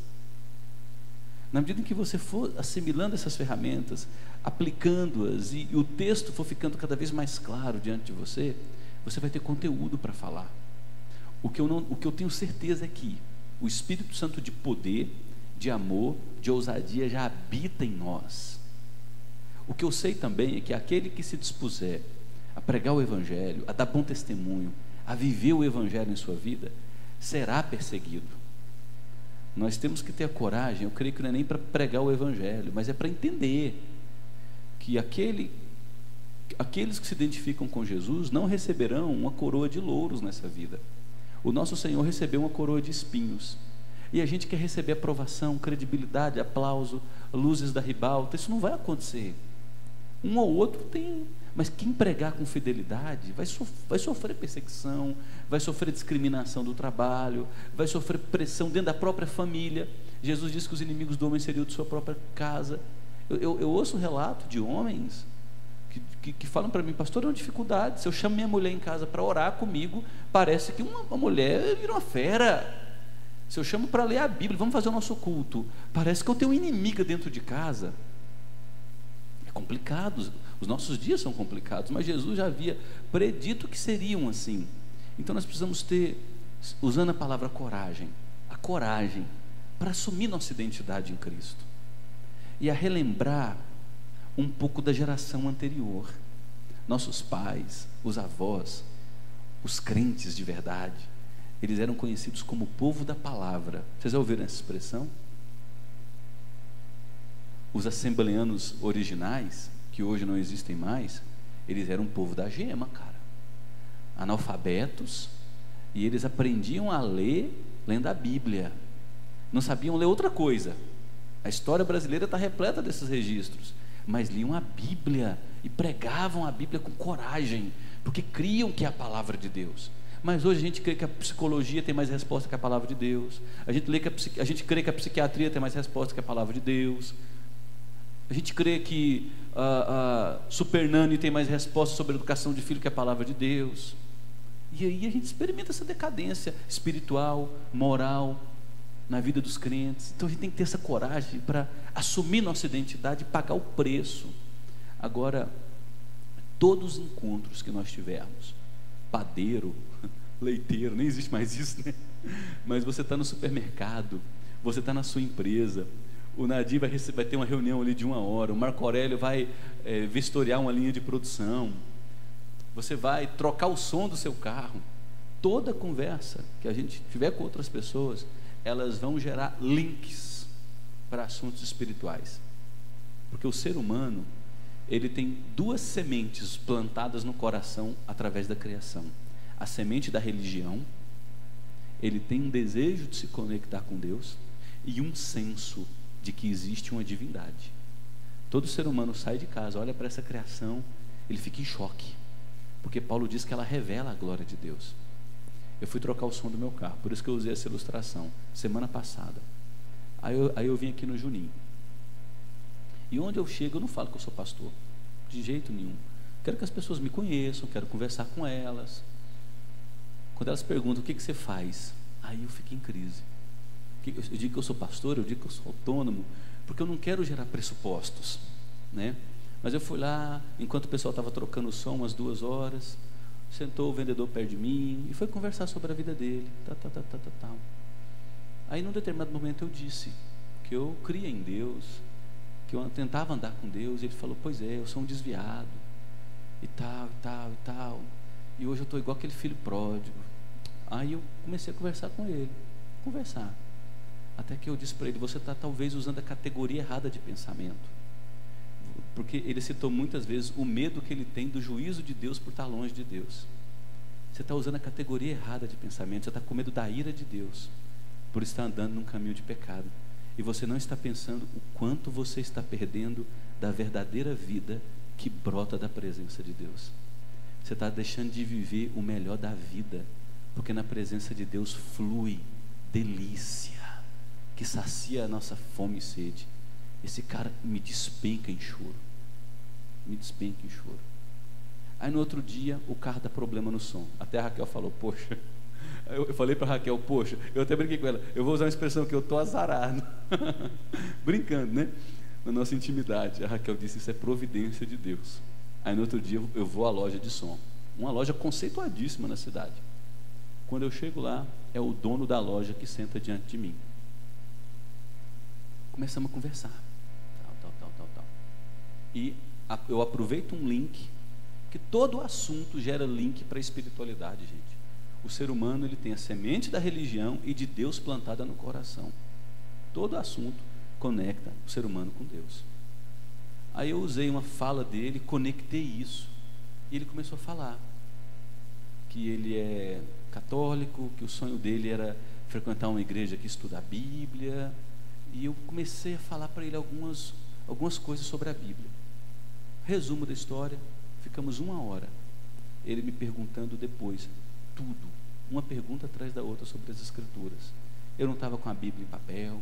Na medida em que você for assimilando essas ferramentas, aplicando-as, e o texto for ficando cada vez mais claro diante de você, você vai ter conteúdo para falar. O que eu tenho certeza é que o Espírito Santo de poder, de amor, de ousadia já habita em nós. O que eu sei também é que aquele que se dispuser a pregar o Evangelho, a dar bom testemunho, a viver o Evangelho em sua vida, será perseguido. Nós temos que ter a coragem, eu creio que não é nem para pregar o Evangelho, mas é para entender que aqueles que se identificam com Jesus não receberão uma coroa de louros nessa vida. O nosso Senhor recebeu uma coroa de espinhos, e a gente quer receber aprovação, credibilidade, aplauso, luzes da ribalta. Isso não vai acontecer. Um ou outro tem, mas quem pregar com fidelidade vai sofrer perseguição, vai sofrer discriminação do trabalho, vai sofrer pressão dentro da própria família. Jesus disse que os inimigos do homem seriam de sua própria casa. Eu ouço relato de homens que falam para mim: pastor, é uma dificuldade, se eu chamo minha mulher em casa para orar comigo, parece que uma mulher vira uma fera. Se eu chamo para ler a Bíblia, vamos fazer o nosso culto, parece que eu tenho uma inimiga dentro de casa. É complicado, os nossos dias são complicados, mas Jesus já havia predito que seriam assim. Então nós precisamos ter, usando a palavra coragem, a coragem para assumir nossa identidade em Cristo e a relembrar um pouco da geração anterior, nossos pais, os avós, os crentes de verdade. Eles eram conhecidos como o povo da palavra. Vocês já ouviram essa expressão? Os assembleanos originais, que hoje não existem mais, eles eram um povo da gema, cara, analfabetos, e eles aprendiam a ler lendo a Bíblia, não sabiam ler outra coisa. A história brasileira está repleta desses registros, mas liam a Bíblia e pregavam a Bíblia com coragem, porque criam que é a palavra de Deus. Mas hoje a gente crê que a psicologia tem mais resposta que a palavra de Deus, a gente crê que a psiquiatria tem mais resposta que a palavra de Deus, a gente crê que a Super Nani tem mais resposta sobre a educação de filho que a palavra de Deus. E aí a gente experimenta essa decadência espiritual, moral, na vida dos crentes. Então a gente tem que ter essa coragem para assumir nossa identidade e pagar o preço. Agora, todos os encontros que nós tivermos, padeiro, leiteiro, nem existe mais isso, né? Mas você está no supermercado, você está na sua empresa, o Nadir vai ter uma reunião ali de 1 hora, o Marco Aurélio vai vistoriar uma linha de produção, você vai trocar o som do seu carro. Toda conversa que a gente tiver com outras pessoas, elas vão gerar links para assuntos espirituais, porque o ser humano, ele tem 2 sementes plantadas no coração através da criação: a semente da religião, ele tem um desejo de se conectar com Deus, e um senso de que existe uma divindade. Todo ser humano sai de casa, olha para essa criação, ele fica em choque, porque Paulo diz que ela revela a glória de Deus. Eu fui trocar o som do meu carro, por isso que eu usei essa ilustração, semana passada. Aí eu vim aqui no Juninho, e onde eu chego eu não falo que eu sou pastor, de jeito nenhum. Quero que as pessoas me conheçam, quero conversar com elas. Quando elas perguntam o que você faz, aí eu fico em crise. Eu digo que eu sou pastor, eu digo que eu sou autônomo, porque eu não quero gerar pressupostos, né? Mas eu fui lá, enquanto o pessoal estava trocando o som, umas 2 horas, sentou o vendedor perto de mim e foi conversar sobre a vida dele, tal. Aí num determinado momento eu disse que eu cria em Deus, que eu tentava andar com Deus, e ele falou: pois é, eu sou um desviado, e tal, e hoje eu estou igual aquele filho pródigo. Aí eu comecei a conversar com ele, até que eu disse para ele: você está talvez usando a categoria errada de pensamento, porque ele citou muitas vezes o medo que ele tem do juízo de Deus por estar longe de Deus. Você está usando a categoria errada de pensamento, você está com medo da ira de Deus, por estar andando num caminho de pecado, e você não está pensando o quanto você está perdendo da verdadeira vida que brota da presença de Deus. Você está deixando de viver o melhor da vida, porque na presença de Deus flui delícia, que sacia a nossa fome e sede. Esse cara me despenca em choro, Aí no outro dia o carro dá problema no som, até a Raquel falou: poxa, eu falei para a Raquel: poxa, eu até brinquei com ela, eu vou usar uma expressão que eu estou azarado, brincando, né? Na nossa intimidade. A Raquel disse: isso é providência de Deus. Aí no outro dia eu vou à loja de som, uma loja conceituadíssima na cidade. Quando eu chego lá, é o dono da loja que senta diante de mim. Começamos a conversar, tal. E eu aproveito um link, que todo assunto gera link para a espiritualidade, gente. O ser humano, ele tem a semente da religião e de Deus plantada no coração. Todo assunto conecta o ser humano com Deus. Aí eu usei uma fala dele, conectei isso, e ele começou a falar que ele é católico, que o sonho dele era frequentar uma igreja que estuda a Bíblia, e eu comecei a falar para ele algumas coisas sobre a Bíblia. Resumo da história: ficamos 1 hora, ele me perguntando depois tudo, uma pergunta atrás da outra sobre as Escrituras. Eu não estava com a Bíblia em papel,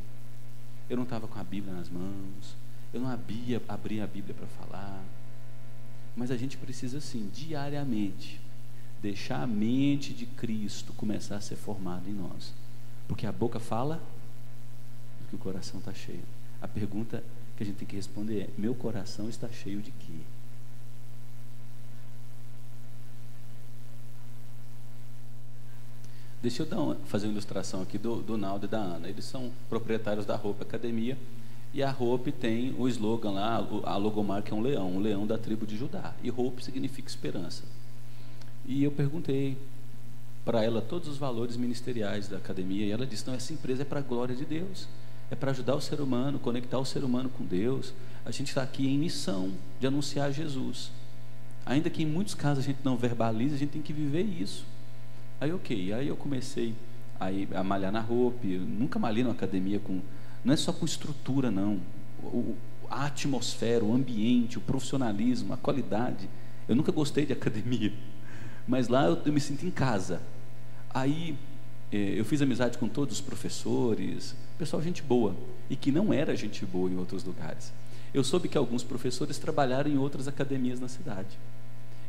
eu não estava com a Bíblia nas mãos, eu não abria a Bíblia para falar. Mas a gente precisa, assim, diariamente deixar a mente de Cristo começar a ser formada em nós, porque a boca fala do que o coração está cheio. A pergunta que a gente tem que responder é: meu coração está cheio de quê? Deixa eu fazer uma ilustração aqui do Naldo e da Ana. Eles são proprietários da Hope Academia, e a Hope tem o slogan lá, a logomarca é um leão da tribo de Judá, e Hope significa esperança. E eu perguntei para ela todos os valores ministeriais da academia, e ela disse: não, essa empresa é para a glória de Deus, é para ajudar o ser humano, conectar o ser humano com Deus. A gente está aqui em missão de anunciar Jesus. Ainda que em muitos casos a gente não verbalize, a gente tem que viver isso. Aí aí eu comecei a malhar na roupa. Eu nunca malhei numa academia não é só com estrutura, não. A atmosfera, o ambiente, o profissionalismo, a qualidade. Eu nunca gostei de academia, mas lá eu me sinto em casa. Aí eu fiz amizade com todos os professores, pessoal gente boa, e que não era gente boa em outros lugares. Eu soube que alguns professores trabalharam em outras academias na cidade,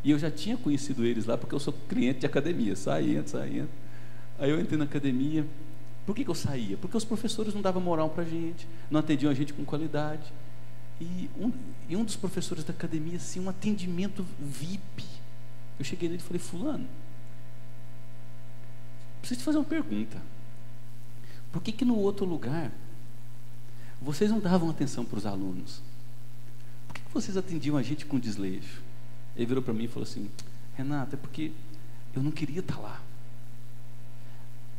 e eu já tinha conhecido eles lá, porque eu sou cliente de academia, saindo. Aí eu entrei na academia. Por que eu saía? Porque os professores não davam moral para a gente, não atendiam a gente com qualidade. E um dos professores da academia, assim, um atendimento VIP. Eu cheguei nele e falei: fulano, preciso te fazer uma pergunta. Por que no outro lugar vocês não davam atenção para os alunos? Por que vocês atendiam a gente com desleixo? Ele virou para mim e falou assim: Renato, é porque eu não queria estar lá.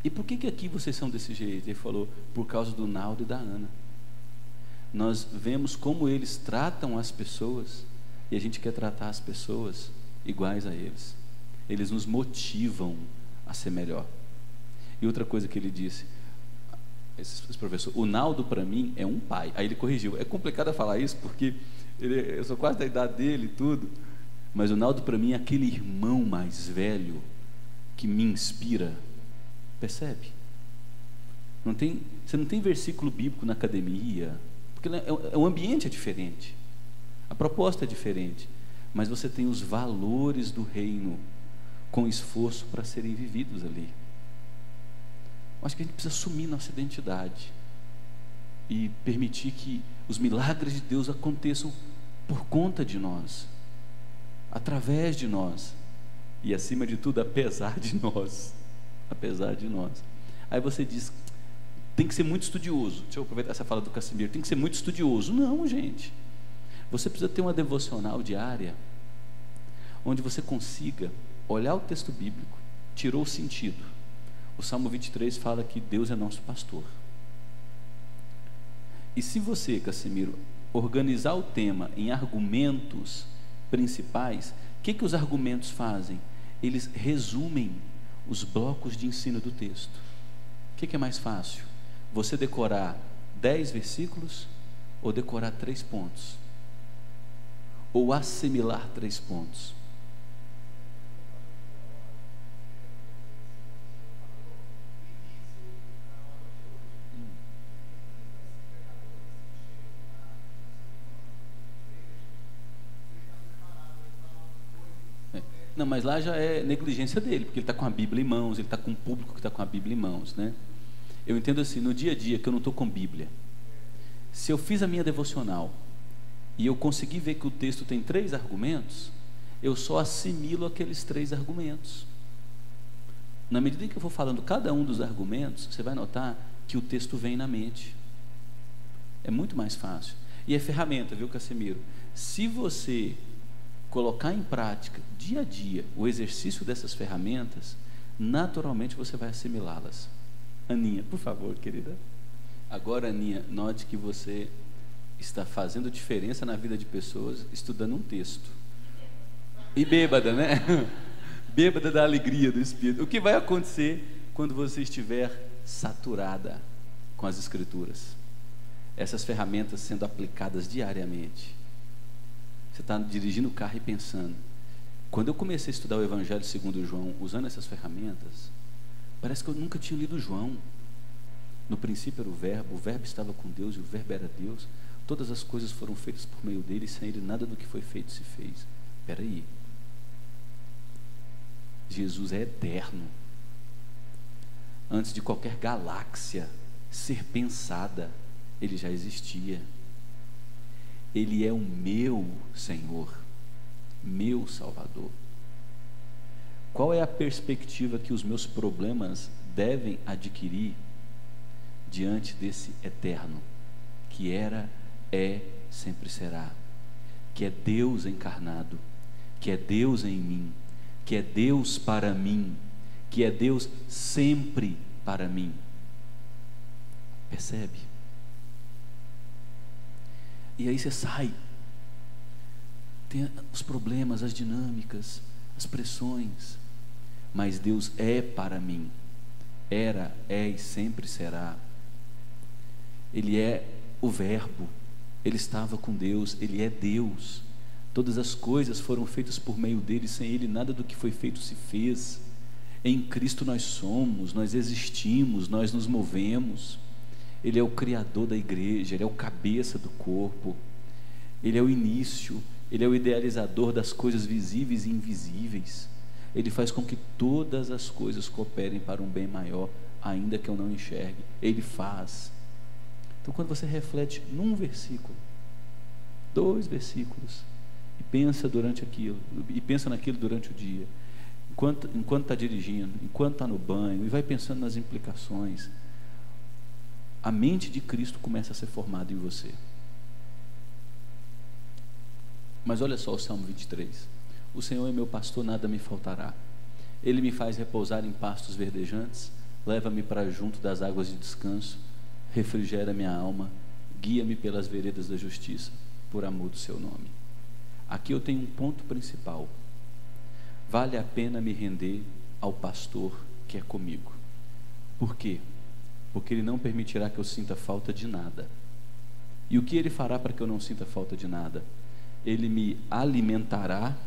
E por que aqui vocês são desse jeito? Ele falou: por causa do Naldo e da Ana. Nós vemos como eles tratam as pessoas, e a gente quer tratar as pessoas iguais a eles. Eles nos motivam a ser melhor. E outra coisa que ele disse, esse professor: o Naldo para mim é um pai. Aí ele corrigiu: é complicado falar isso, porque eu sou quase da idade dele e tudo, mas o Naldo para mim é aquele irmão mais velho que me inspira. Percebe? Você não tem versículo bíblico na academia, porque o ambiente é diferente, a proposta é diferente, mas você tem os valores do reino com esforço para serem vividos ali. Acho que a gente precisa assumir nossa identidade e permitir que os milagres de Deus aconteçam por conta de nós, através de nós, e acima de tudo, apesar de nós. Aí você diz: tem que ser muito estudioso. Deixa eu aproveitar essa fala do Casimiro: tem que ser muito estudioso. Não, gente, você precisa ter uma devocional diária, onde você consiga olhar o texto bíblico, tirou o sentido. O Salmo 23 fala que Deus é nosso pastor. E se você, Casimiro, organizar o tema em argumentos principais, o que os argumentos fazem? Eles resumem os blocos de ensino do texto. O que é mais fácil? Você decorar 10 versículos ou decorar 3 pontos? Ou assimilar 3 pontos? Não, mas lá já é negligência dele, porque ele está com a Bíblia em mãos, ele está com o público que está com a Bíblia em mãos, né? Eu entendo assim, no dia a dia que eu não estou com Bíblia, se eu fiz a minha devocional e eu consegui ver que o texto tem 3 argumentos, eu só assimilo aqueles 3 argumentos. Na medida em que eu for falando cada um dos argumentos, você vai notar que o texto vem na mente. É muito mais fácil. E é ferramenta, viu, Casimiro? Se você colocar em prática, dia a dia, o exercício dessas ferramentas, naturalmente você vai assimilá-las. Aninha, por favor, querida. Agora, Aninha, note que você está fazendo diferença na vida de pessoas estudando um texto. E bêbada, né? Bêbada da alegria do Espírito. O que vai acontecer quando você estiver saturada com as Escrituras? Essas ferramentas sendo aplicadas diariamente. Você está dirigindo o carro e pensando: quando eu comecei a estudar o Evangelho segundo João, usando essas ferramentas, parece que eu nunca tinha lido João. No princípio era o Verbo estava com Deus e o Verbo era Deus. Todas as coisas foram feitas por meio dele, e sem ele nada do que foi feito se fez. Espera aí. Jesus é eterno. Antes de qualquer galáxia ser pensada, ele já existia. Ele é o meu Senhor, meu Salvador. Qual é a perspectiva que os meus problemas devem adquirir diante desse eterno, que era, é, sempre será, que é Deus encarnado, que é Deus em mim, que é Deus para mim, que é Deus sempre para mim? Percebe? E aí você sai. Tem os problemas, as dinâmicas, as pressões. Mas Deus é para mim. Era, é e sempre será. Ele é o Verbo. Ele estava com Deus. Ele é Deus. Todas as coisas foram feitas por meio dele. Sem ele nada do que foi feito se fez. Em Cristo nós somos, nós existimos, nós nos movemos. Ele é o Criador da igreja. Ele é o cabeça do corpo. Ele é o início. Ele é o idealizador das coisas visíveis e invisíveis. Ele faz com que todas as coisas cooperem para um bem maior, ainda que eu não enxergue. Ele faz. Então, quando você reflete num versículo, 2 versículos, e pensa naquilo durante o dia, enquanto está dirigindo, enquanto está no banho, e vai pensando nas implicações, a mente de Cristo começa a ser formada em você. Mas olha só o Salmo 23. O Senhor é meu pastor, nada me faltará. Ele me faz repousar em pastos verdejantes, leva-me para junto das águas de descanso, refrigera minha alma, guia-me pelas veredas da justiça, por amor do seu nome. Aqui eu tenho um ponto principal. Vale a pena me render ao pastor que é comigo. Por quê? Porque ele não permitirá que eu sinta falta de nada. E o que ele fará para que eu não sinta falta de nada? Ele me alimentará,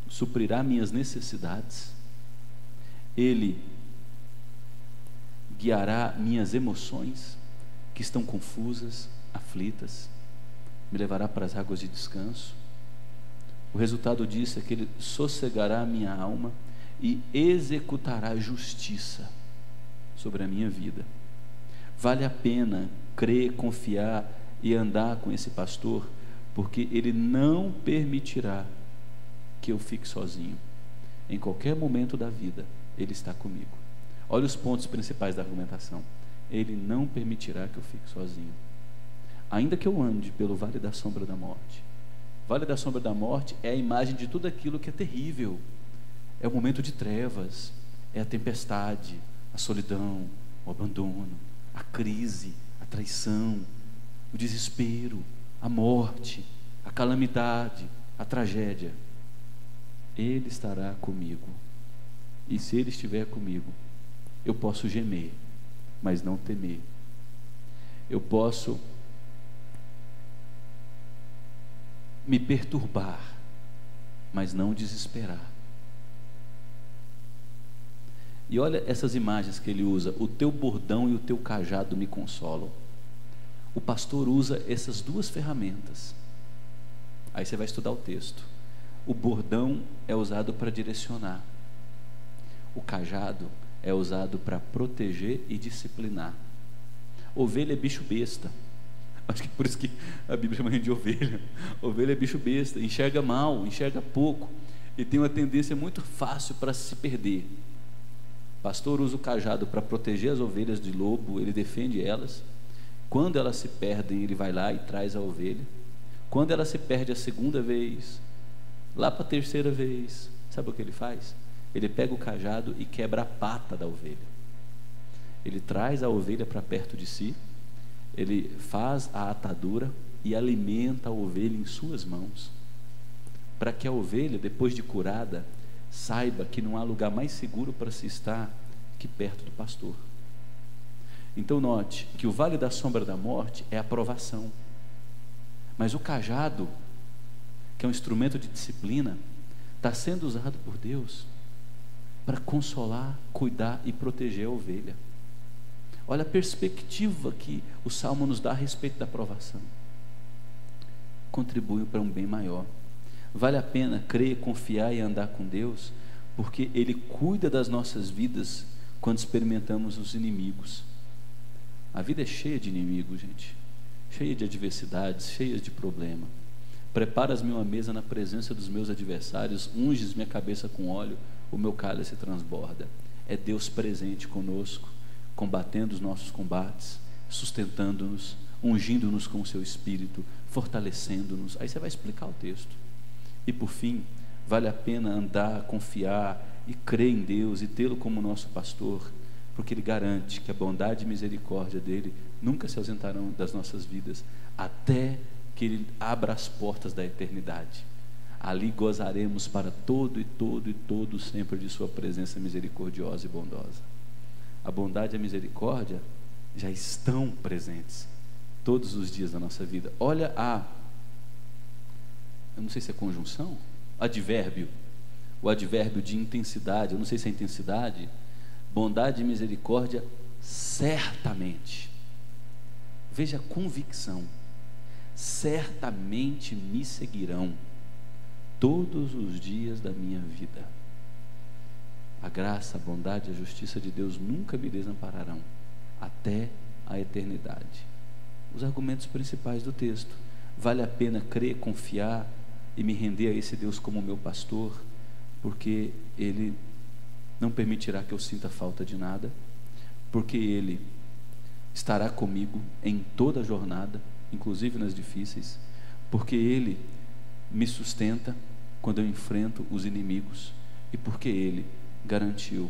suprirá minhas necessidades, ele guiará minhas emoções que estão confusas, aflitas, me levará para as águas de descanso. O resultado disso é que ele sossegará a minha alma e executará justiça sobre a minha vida. Vale a pena crer, confiar e andar com esse pastor, porque ele não permitirá que eu fique sozinho. Em qualquer momento da vida, ele está comigo. Olha os pontos principais da argumentação. Ele não permitirá que eu fique sozinho. Ainda que eu ande pelo vale da sombra da morte. Vale da sombra da morte é a imagem de tudo aquilo que é terrível. É o momento de trevas, é a tempestade, a solidão, o abandono, a crise, a traição, o desespero, a morte, a calamidade, a tragédia. Ele estará comigo. E se Ele estiver comigo, eu posso gemer, mas não temer. Eu posso me perturbar, mas não desesperar. E olha essas imagens que ele usa: o teu bordão e o teu cajado me consolam. O pastor usa essas 2 ferramentas. Aí você vai estudar o texto. O bordão é usado para direcionar. O cajado é usado para proteger e disciplinar. Ovelha é bicho besta. Acho que por isso que a Bíblia chama a gente de ovelha. Ovelha é bicho besta, enxerga mal, enxerga pouco, e tem uma tendência muito fácil para se perder. O pastor usa o cajado para proteger as ovelhas de lobo, ele defende elas. Quando elas se perdem, ele vai lá e traz a ovelha. Quando ela se perde a 2ª vez, lá para a 3ª vez, sabe o que ele faz? Ele pega o cajado e quebra a pata da ovelha. Ele traz a ovelha para perto de si, ele faz a atadura e alimenta a ovelha em suas mãos, para que a ovelha, depois de curada, saiba que não há lugar mais seguro para se estar que perto do pastor. Então note que o vale da sombra da morte é a provação, mas o cajado, que é um instrumento de disciplina, está sendo usado por Deus para consolar, cuidar e proteger a ovelha. Olha a perspectiva que o Salmo nos dá a respeito da provação. Contribui para um bem maior. Vale a pena crer, confiar e andar com Deus, porque Ele cuida das nossas vidas quando experimentamos os inimigos. A vida é cheia de inimigos, gente, cheia de adversidades, cheia de problema. Preparas-me uma mesa na presença dos meus adversários, unges minha cabeça com óleo, o meu cálice transborda. É Deus presente conosco, combatendo os nossos combates, sustentando-nos, ungindo-nos com o seu Espírito, fortalecendo-nos. Aí você vai explicar o texto. E por fim, vale a pena andar, confiar e crer em Deus e tê-lo como nosso pastor, porque Ele garante que a bondade e misericórdia dEle nunca se ausentarão das nossas vidas, até que Ele abra as portas da eternidade. Ali gozaremos para todo e todo sempre de sua presença misericordiosa e bondosa. A bondade e a misericórdia já estão presentes todos os dias da nossa vida. Olha eu não sei se é conjunção, advérbio, o advérbio de intensidade, eu não sei se é intensidade. Bondade e misericórdia certamente, veja a convicção, certamente me seguirão todos os dias da minha vida. A graça, a bondade e a justiça de Deus nunca me desampararão até a eternidade. Os argumentos principais do texto: vale a pena crer, confiar e me render a esse Deus como meu pastor, porque Ele não permitirá que eu sinta falta de nada, porque Ele estará comigo em toda a jornada, inclusive nas difíceis, porque Ele me sustenta quando eu enfrento os inimigos, e porque Ele garantiu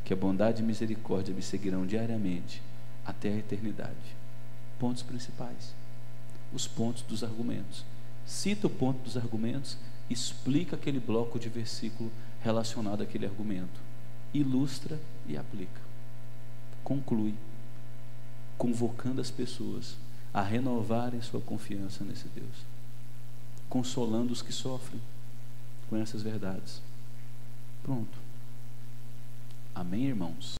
que a bondade e misericórdia me seguirão diariamente até a eternidade. Pontos principais, os pontos dos argumentos. Cita o ponto dos argumentos, explica aquele bloco de versículo relacionado àquele argumento, ilustra e aplica. Conclui, convocando as pessoas a renovarem sua confiança nesse Deus, consolando os que sofrem com essas verdades. Pronto. Amém, irmãos?